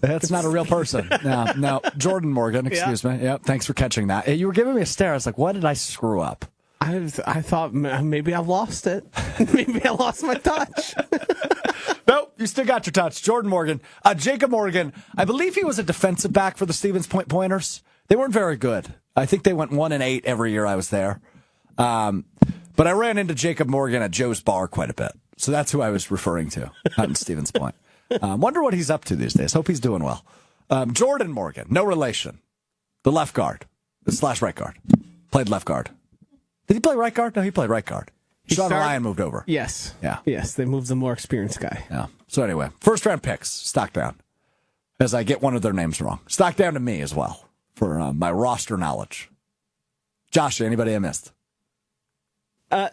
That's not a real person. No. Jordan Morgan, excuse me. Yep, thanks for catching that. You were giving me a stare. I was like, what did I screw up? I thought maybe I lost it. Maybe I lost my touch. Nope, you still got your touch. Jordan Morgan. Jacob Morgan, I believe he was a defensive back for the Stevens Point Pointers. They weren't very good. I think they went 1-8 every year I was there. But I ran into Jacob Morgan at Joe's Bar quite a bit. So that's who I was referring to, not in Stevens Point. Wonder what he's up to these days. Hope he's doing well. Jordan Morgan, no relation. The left guard, / right guard. Played left guard. Did he play right guard? No, he played right guard. Sean Ryan moved over. Yes. Yeah. Yes, they moved the more experienced guy. Yeah. So anyway, first round picks, stock down. As I get one of their names wrong. Stock down to me as well for my roster knowledge. Josh, anybody I missed?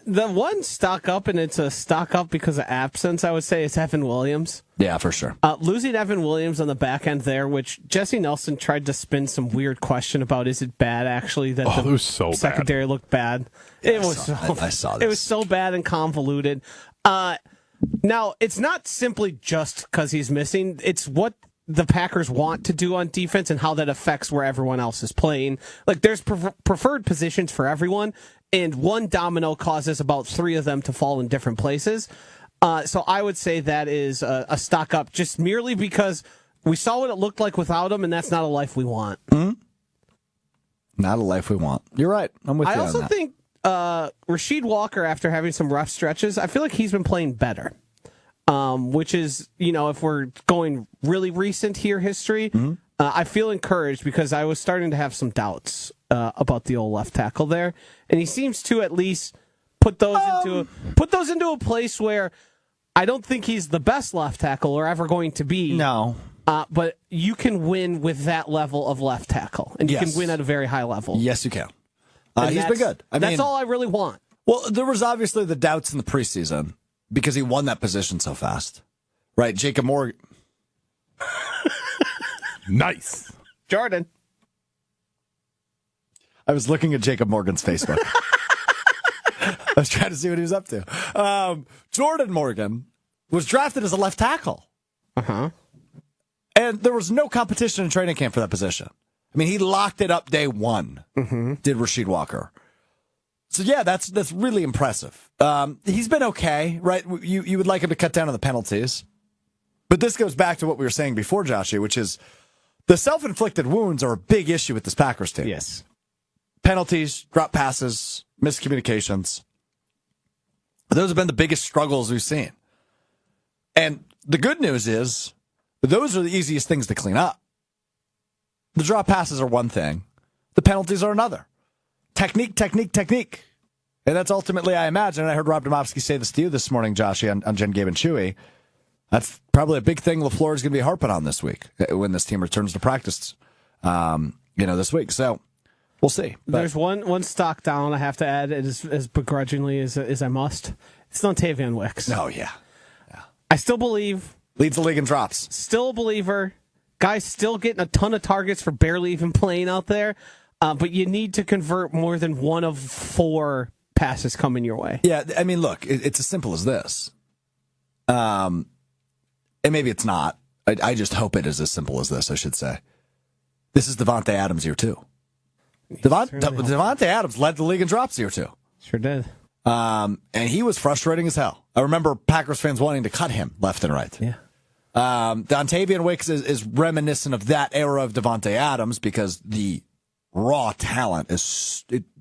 The one stock up, and it's a stock up because of absence, I would say, is Evan Williams. Yeah, for sure. Losing Evan Williams on the back end there, which Jesse Nelson tried to spin some weird question about, is it bad, actually, that it was so secondary bad. Looked bad? Yeah, I saw this. It was so bad and convoluted. Now, it's not simply just because he's missing. It's what the Packers want to do on defense and how that affects where everyone else is playing. Like, there's preferred positions for everyone, and one domino causes about 3 of them to fall in different places. So I would say that is a stock up just merely because we saw what it looked like without him, and that's not a life we want. Mm-hmm. Not a life we want. You're right. I'm with you on that. I also think Rasheed Walker, after having some rough stretches, I feel like he's been playing better. Which is, if we're going really recent here history, mm-hmm. I feel encouraged because I was starting to have some doubts about the old left tackle there. And he seems to at least put those into a place where I don't think he's the best left tackle or ever going to be. No. But you can win with that level of left tackle, and you can win at a very high level. Yes, you can. He's been good. That's all I really want. Well, there was obviously the doubts in the preseason because he won that position so fast. Right, Jacob Morgan. Nice. Jordan. I was looking at Jacob Morgan's Facebook. I was trying to see what he was up to. Jordan Morgan was drafted as a left tackle. Uh-huh. And there was no competition in training camp for that position. I mean, he locked it up day one, did Rasheed Walker. So, yeah, that's really impressive. He's been okay, right? You would like him to cut down on the penalties. But this goes back to what we were saying before, Joshy, which is the self-inflicted wounds are a big issue with this Packers team. Yes. Penalties, drop passes, miscommunications. Those have been the biggest struggles we've seen. And the good news is those are the easiest things to clean up. The drop passes are one thing. The penalties are another. Technique. And that's ultimately, I imagine, and I heard Rob Domofsky say this to you this morning, Joshy, on Jen, Gabe, and Chewy. That's probably a big thing LaFleur is going to be harping on this week when this team returns to practice, this week. So we'll see. But there's one stock down I have to add as begrudgingly as I must. It's Dontavian Wicks. Oh, yeah. I still believe. Leads the league in drops. Still a believer. Guy's still getting a ton of targets for barely even playing out there. But you need to convert more than one of 4 passes coming your way. Yeah, I mean, look, it's as simple as this. And maybe it's not. I just hope it is as simple as this, I should say. This is Devontae Adams year 2. Devontae Adams led the league in drops year 2. Sure did. And he was frustrating as hell. I remember Packers fans wanting to cut him left and right. Yeah. Dontavian Wicks is reminiscent of that era of Devontae Adams because the raw talent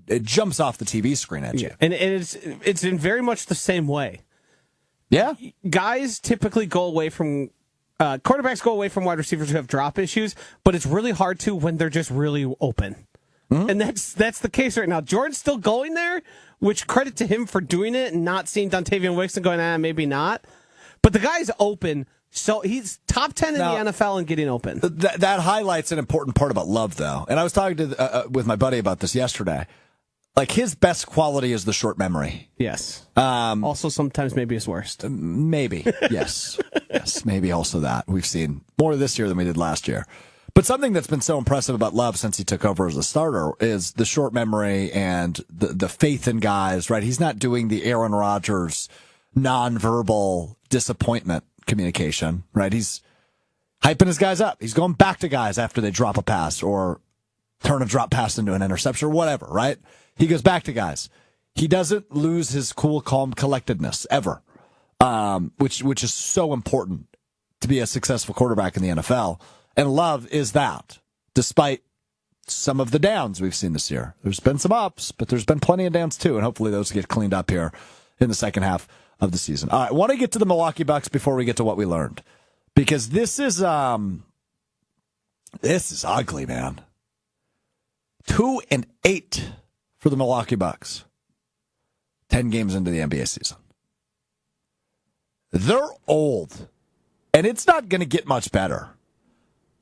it jumps off the TV screen at you. And it's in very much the same way. Yeah. Guys typically go away from quarterbacks go away from wide receivers who have drop issues, but it's really hard to when they're just really open. Mm-hmm. And that's the case right now. Jordan's still going there, which credit to him for doing it and not seeing Dontavian Wicks and going, maybe not. But the guy's open, so he's top 10 in the NFL and getting open. That highlights an important part about Love, though. And I was talking with my buddy about this yesterday. Like, his best quality is the short memory. Yes. Also, sometimes maybe his worst. Maybe. Yes. Yes, maybe also that. We've seen more this year than we did last year. But something that's been so impressive about Love since he took over as a starter is the short memory and the faith in guys, right? He's not doing the Aaron Rodgers nonverbal disappointment communication, right? He's hyping his guys up. He's going back to guys after they drop a pass or turn a drop pass into an interception or whatever, right? He goes back to guys. He doesn't lose his cool, calm collectedness ever, which is so important to be a successful quarterback in the NFL. And Love is that, despite some of the downs we've seen this year. There's been some ups, but there's been plenty of downs too, and hopefully those get cleaned up here in the second half of the season. All right, I want to get to the Milwaukee Bucks before we get to what we learned, because this is ugly, man. 2-8 for the Milwaukee Bucks. 10 games into the NBA season. They're old, and it's not going to get much better.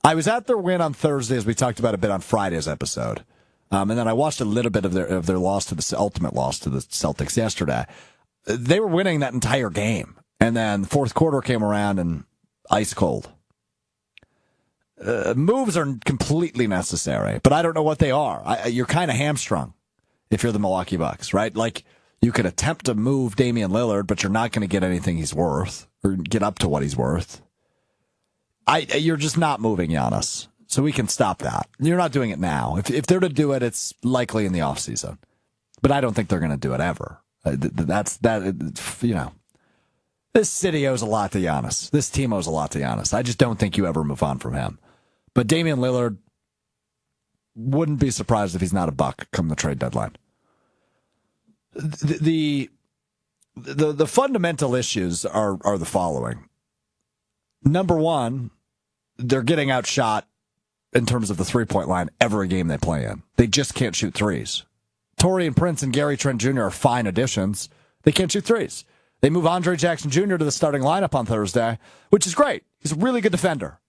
I was at their win on Thursday, as we talked about a bit on Friday's episode, and then I watched a little bit of their loss to the ultimate loss to the Celtics yesterday. They were winning that entire game, and then the fourth quarter came around and ice cold. Moves are completely necessary, but I don't know what they are. You're kind of hamstrung if you're the Milwaukee Bucks, right? Like, you could attempt to move Damian Lillard, but you're not going to get anything he's worth or get up to what he's worth. You're just not moving Giannis, so we can stop that. You're not doing it now. If they're to do it, it's likely in the offseason. But I don't think they're going to do it ever. This city owes a lot to Giannis. This team owes a lot to Giannis. I just don't think you ever move on from him. But Damian Lillard, wouldn't be surprised if he's not a Buck come the trade deadline. The fundamental issues are the following. Number one, they're getting outshot in terms of the three-point line every game they play in. They just can't shoot threes. Taurean Prince and Gary Trent Jr. are fine additions. They can't shoot threes. They move Andre Jackson Jr. to the starting lineup on Thursday, which is great. He's a really good defender.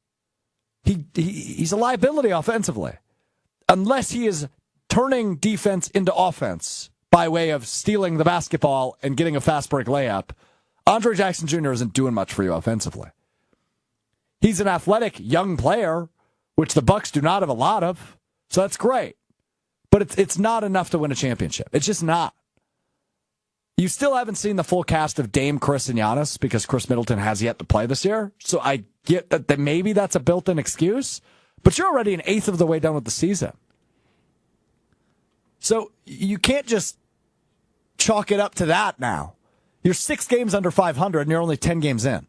He's a liability offensively. Unless he is turning defense into offense by way of stealing the basketball and getting a fast break layup, Andre Jackson Jr. isn't doing much for you offensively. He's an athletic young player, which the Bucks do not have a lot of, so that's great. But it's not enough to win a championship. It's just not. You still haven't seen the full cast of Dame, Chris, and Giannis because Chris Middleton has yet to play this year. So I get that maybe that's a built-in excuse, but you're already an eighth of the way done with the season. So you can't just chalk it up to that now. You're 6 games under 500 and you're only 10 games in.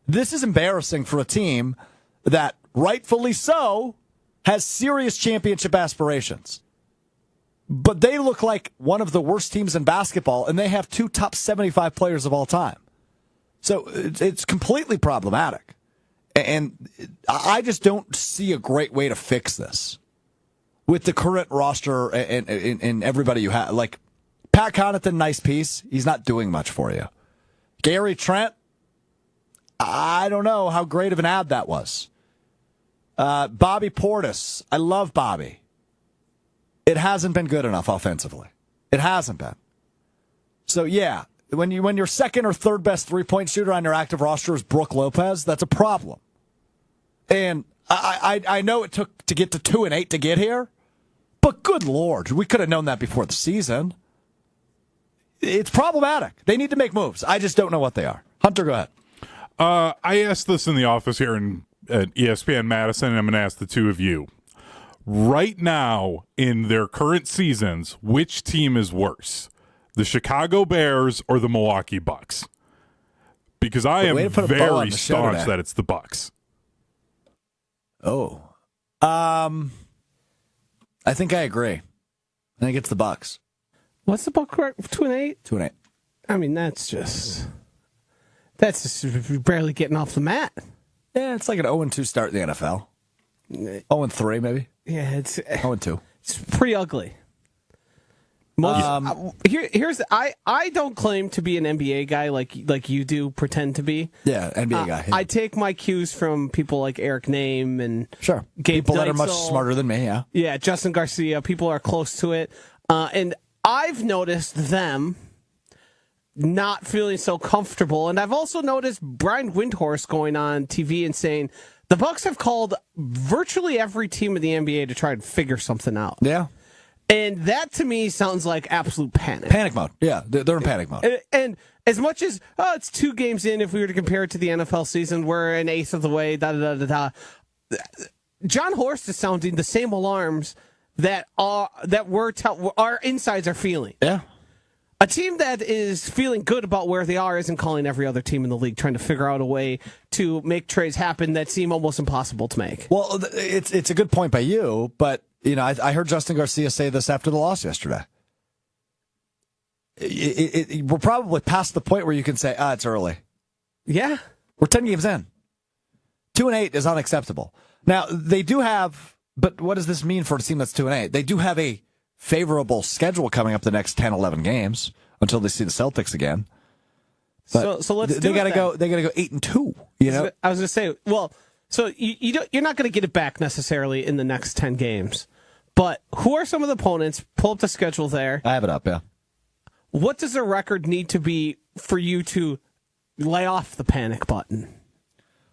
This is embarrassing for a team that, rightfully so, has serious championship aspirations. But they look like one of the worst teams in basketball, and they have 2 top 75 players of all time. So it's completely problematic. And I just don't see a great way to fix this with the current roster and everybody you have. Like, Pat Connaughton, nice piece. He's not doing much for you. Gary Trent, I don't know how great of an ad that was. Bobby Portis, I love Bobby. It hasn't been good enough offensively. It hasn't been. So, yeah, when your second or third best three-point shooter on your active roster is Brook Lopez, that's a problem. And I know it took to get to 2-8 to get here, but good Lord, we could have known that before the season. It's problematic. They need to make moves. I just don't know what they are. Hunter, go ahead. I asked this in the office here at ESPN Madison, and I'm going to ask the two of you. Right now, in their current seasons, which team is worse? The Chicago Bears or the Milwaukee Bucks? Because I am very staunch that it's the Bucks. Oh. I think I agree. I think it's the Bucks. What's the Buck record? 2-8? 2-8. I mean, that's just barely getting off the mat. Yeah, it's like an 0-2 start in the NFL. 0-3, maybe. Yeah, it's 0-2. It's pretty ugly. I don't claim to be an NBA guy like you do pretend to be. Yeah, NBA guy. Yeah. I take my cues from people like Eric Name and sure Gabe people Deitzel, that are much smarter than me. Yeah, yeah, Justin Garcia. People are close to it, and I've noticed them not feeling so comfortable, and I've also noticed Brian Windhorst going on TV and saying the Bucks have called virtually every team in the NBA to try and figure something out. Yeah. And that to me sounds like absolute panic. Panic mode. Yeah, they're in panic mode. And as much as, it's 2 games in, if we were to compare it to the NFL season, we're an eighth of the way, John Horst is sounding the same alarms that our insides are feeling. Yeah. A team that is feeling good about where they are isn't calling every other team in the league, trying to figure out a way to make trades happen that seem almost impossible to make. Well, it's a good point by you, but you know, I heard Justin Garcia say this after the loss yesterday. We're probably past the point where you can say, it's early. Yeah. We're 10 games in. 2-8 is unacceptable. Now, they do have, but what does this mean for a team that's 2-8? They do have a favorable schedule coming up the next 10, 11 games until they see the Celtics again. But so let's they gotta go. They gotta go 8-2. You know, I was gonna say, well, so you're not gonna get it back necessarily in the next 10 games, but who are some of the opponents? Pull up the schedule there. I have it up. Yeah. What does the record need to be for you to lay off the panic button?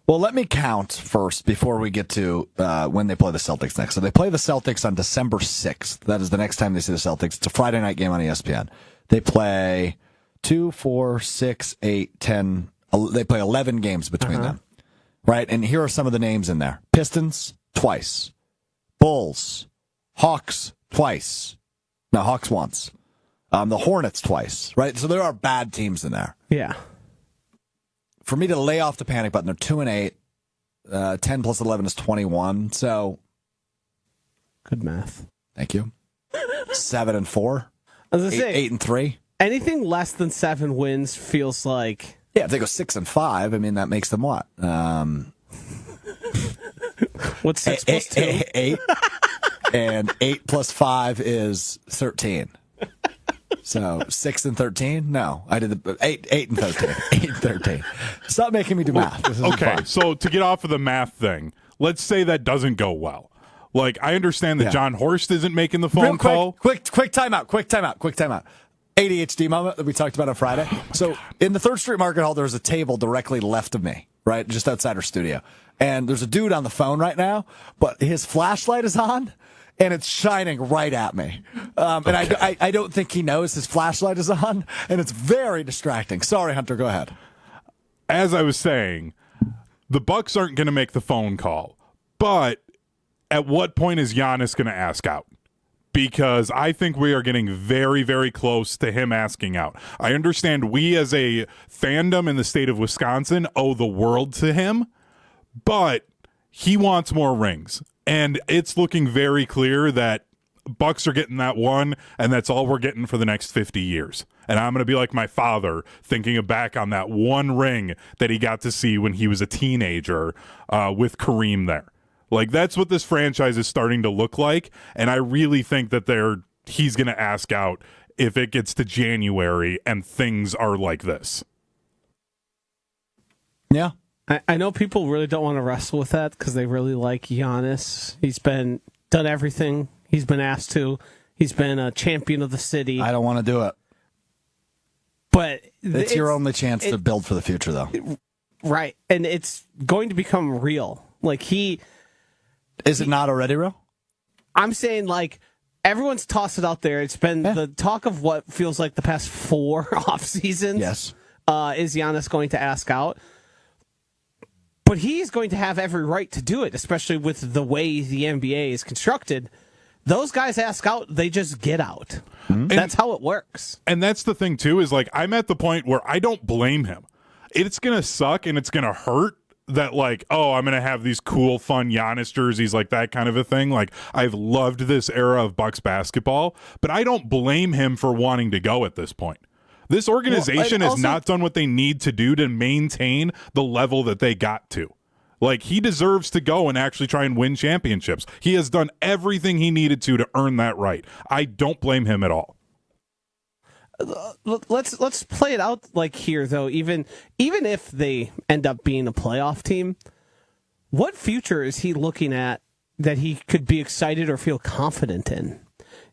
Well, let me count first before we get to when they play the Celtics next. So they play the Celtics on December 6th. That is the next time they see the Celtics. It's a Friday night game on ESPN. They play 2, 4, 6, 8, 10. They play 11 games between them. Right? And here are some of the names in there. Pistons, twice. Bulls. Hawks, twice. No, Hawks once. The Hornets, twice. Right? So there are bad teams in there. Yeah. For me to lay off the panic button, they're 2-8. 10 plus 11 is 21. So, good math. Thank you. 7-4. I was gonna say 8-3. Anything less than 7 wins feels like. Yeah, if they go 6-5, I mean that makes them what? What's 6 plus 2? 8. and 8 plus 5 is 13. So 6 and 13? No, I did the 8 and 13. 8 and 13. Stop making me do math. This isn't Okay, fun. so to get off of the math thing, let's say that doesn't go well. Like, I understand that John Horst isn't making the phone call. Quick timeout. ADHD moment that we talked about on Friday. So in the 3rd Street Market Hall, there's a table directly left of me, right, just outside our studio. And there's a dude on the phone right now, but his flashlight is on, and it's shining right at me. And I don't think he knows his flashlight is on, and it's very distracting. Sorry, Hunter, go ahead. As I was saying, the Bucks aren't going to make the phone call, but at what point is Giannis going to ask out? Because I think we are getting very, very close to him asking out. I understand we as a fandom in the state of Wisconsin owe the world to him, but he wants more rings. And it's looking very clear that Bucks are getting that one, and that's all we're getting for the next 50 years. And I'm going to be like my father, thinking back on that one ring that he got to see when he was a teenager with Kareem there. Like, that's what this franchise is starting to look like, and I really think that he's going to ask out if it gets to January and things are like this. Yeah. I know people really don't want to wrestle with that because they really like Giannis. He's done everything he's been asked to. He's been a champion of the city. I don't want to do it. But it's your only chance to build for the future, though. Right. And it's going to become real. Like, Is it not already real? I'm saying, like, everyone's tossed it out there. It's been the talk of what feels like the past 4 off seasons. Yes. Is Giannis going to ask out? But he's going to have every right to do it, especially with the way the NBA is constructed. Those guys ask out, they just get out. Mm-hmm. That's how it works. And that's the thing, too, is, like, I'm at the point where I don't blame him. It's going to suck and it's going to hurt that, like, oh, I'm going to have these cool, fun Giannis jerseys, like that kind of a thing. Like, I've loved this era of Bucks basketball, but I don't blame him for wanting to go at this point. This organization has not done what they need to do to maintain the level that they got to. Like, he deserves to go and actually try and win championships. He has done everything he needed to earn that right. I don't blame him at all. Let's play it out like here, though. Even if they end up being a playoff team, what future is he looking at that he could be excited or feel confident in?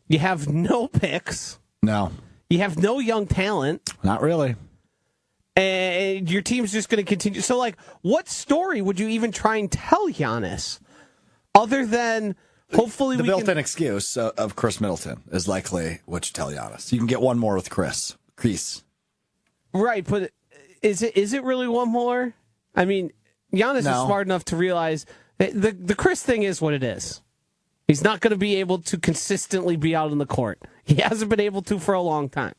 You have no picks. No. You have no young talent. Not really. And your team's just going to continue. So, like, what story would you even try and tell Giannis other than hopefully the built-in excuse of Chris Middleton is likely what you tell Giannis. You can get one more with Chris. Right, but is it really one more? I mean, Giannis is smart enough to realize the Chris thing is what it is. He's not going to be able to consistently be out on the court. He hasn't been able to for a long time.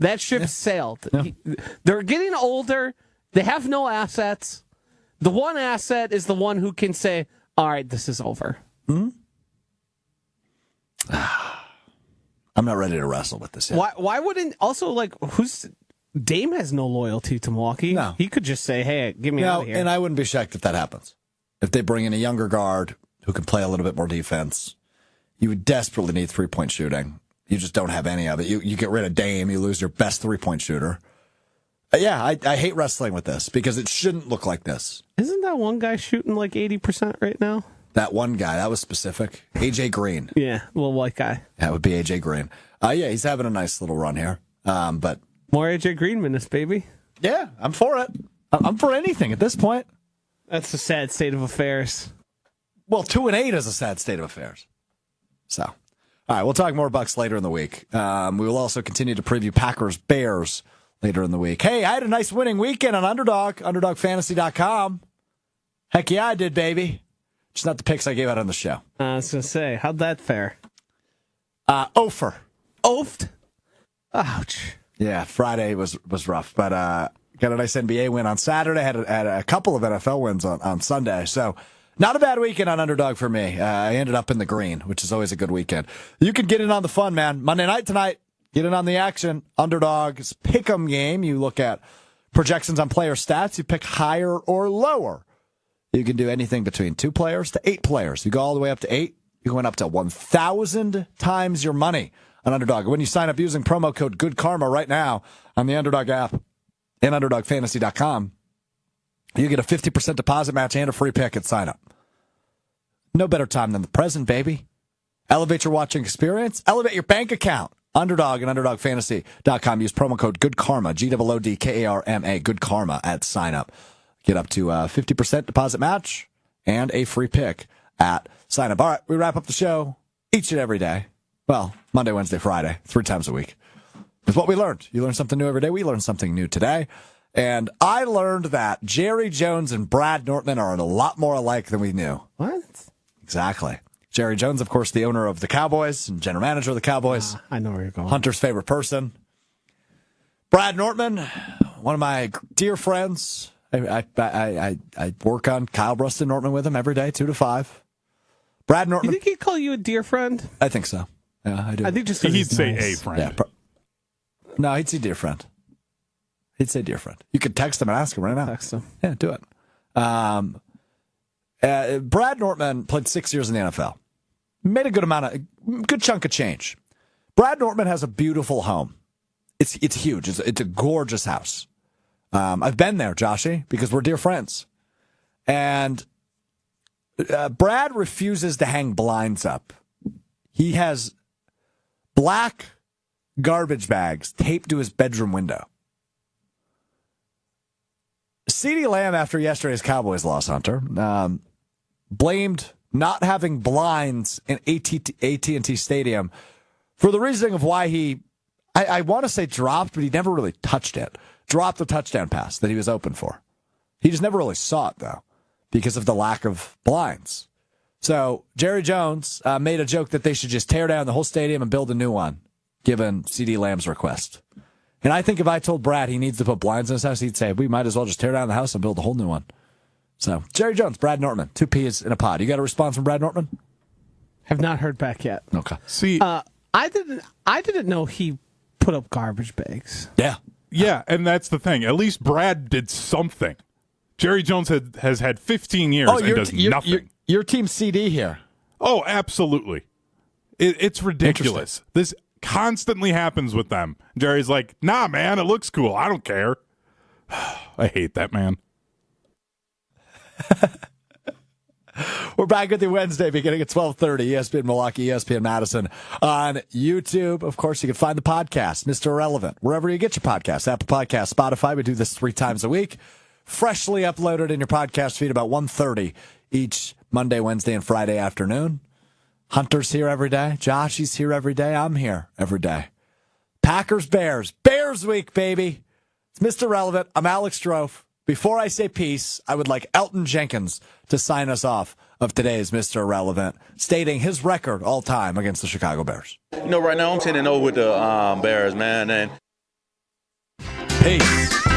That ship sailed. Yeah. They're getting older. They have no assets. The one asset is the one who can say, all right, this is over. Hmm? I'm not ready to wrestle with this yet. Why wouldn't, also, like, Dame has no loyalty to Milwaukee. No. He could just say, hey, get me out of here. And I wouldn't be shocked if that happens. If they bring in a younger guard who can play a little bit more defense, you would desperately need three-point shooting. You just don't have any of it. You get rid of Dame, you lose your best three-point shooter. I hate wrestling with this because it shouldn't look like this. Isn't that one guy shooting like 80% right now? That one guy, that was specific. AJ Green. Yeah, little white guy. That would be AJ Green. Yeah, he's having a nice little run here. But more AJ Green minutes, baby. Yeah, I'm for it. I'm for anything at this point. That's a sad state of affairs. Well, 2-8 is a sad state of affairs. So, all right, we'll talk more Bucks later in the week. We will also continue to preview Packers-Bears later in the week. Hey, I had a nice winning weekend on Underdog, UnderdogFantasy.com. Heck yeah, I did, baby. Just not the picks I gave out on the show. I was going to say, how'd that fare? Ofer. Oafed? Ouch. Yeah, Friday was rough, but got a nice NBA win on Saturday. Had a couple of NFL wins on Sunday. So not a bad weekend on Underdog for me. I ended up in the green, which is always a good weekend. You can get in on the fun, man. Monday night tonight, get in on the action. Underdog's pick'em game. You look at projections on player stats. You pick higher or lower. You can do anything between 2 players to 8 players. You go all the way up to 8. You You can win up to 1,000 times your money on Underdog. When you sign up using promo code GoodKarma right now on the Underdog app and UnderdogFantasy.com, you get a 50% deposit match and a free pick at sign up. No better time than the present, baby. Elevate your watching experience. Elevate your bank account. Underdog and UnderdogFantasy.com. Use promo code GoodKarma, GOODKARMA, GoodKarma at sign up. Get up to 50% deposit match and a free pick at sign up. All right, we wrap up the show each and every day. Well, Monday, Wednesday, Friday, 3 times a week. It's what we learned. You learn something new every day. We learned something new today. And I learned that Jerry Jones and Brad Nortman are a lot more alike than we knew. What? Exactly. Jerry Jones, of course, the owner of the Cowboys and general manager of the Cowboys. I know where you're going. Hunter's favorite person. Brad Nortman, one of my dear friends. I work on Kyle Bruston Nortman with him every day, 2 to 5. Brad Nortman. You think he'd call you a dear friend? I think so. Yeah, I do. I think just 'cause He'd he's say nice. a friend. Yeah, no, he'd say dear friend. He'd say dear friend. You could text him and ask him right now. Text him. Yeah, do it. Brad Nortman played 6 years in the NFL. Made a good chunk of change. Brad Nortman has a beautiful home. It's huge. It's a gorgeous house. I've been there, Joshy, because we're dear friends. And Brad refuses to hang blinds up. He has black garbage bags taped to his bedroom window. CeeDee Lamb, after yesterday's Cowboys loss, Hunter, blamed not having blinds in AT&T Stadium for the reasoning of why I want to say dropped, but he never really touched it. Dropped the touchdown pass that he was open for. He just never really saw it, though, because of the lack of blinds. So Jerry Jones made a joke that they should just tear down the whole stadium and build a new one, given CeeDee Lamb's request. And I think if I told Brad he needs to put blinds in his house, he'd say, we might as well just tear down the house and build a whole new one. So, Jerry Jones, Brad Nortman, 2 P's in a pod. You got a response from Brad Nortman? Have not heard back yet. Okay. See, I didn't know he put up garbage bags. yeah, and that's the thing. At least Brad did something. Jerry Jones has had 15 years and does nothing. Your team CD here. Oh, absolutely. It's ridiculous. This constantly happens with them. Jerry's like, nah, man, it looks cool. I don't care. I hate that man. We're back with you Wednesday beginning at 12:30, ESPN Milwaukee, ESPN Madison on YouTube. Of course, you can find the podcast, Mr. Irrelevant, wherever you get your podcasts, Apple Podcasts, Spotify. We do this 3 times a week. Freshly uploaded in your podcast feed about 1:30 each Monday, Wednesday, and Friday afternoon. Hunter's here every day. Josh, he's here every day. I'm here every day. Packers, Bears. Bears week, baby. It's Mr. Relevant. I'm Alex Strouf. Before I say peace, I would like Elton Jenkins to sign us off of today's Mr. Relevant, stating his record all time against the Chicago Bears. You know, right now I'm 10-0 with the Bears, man. And Peace.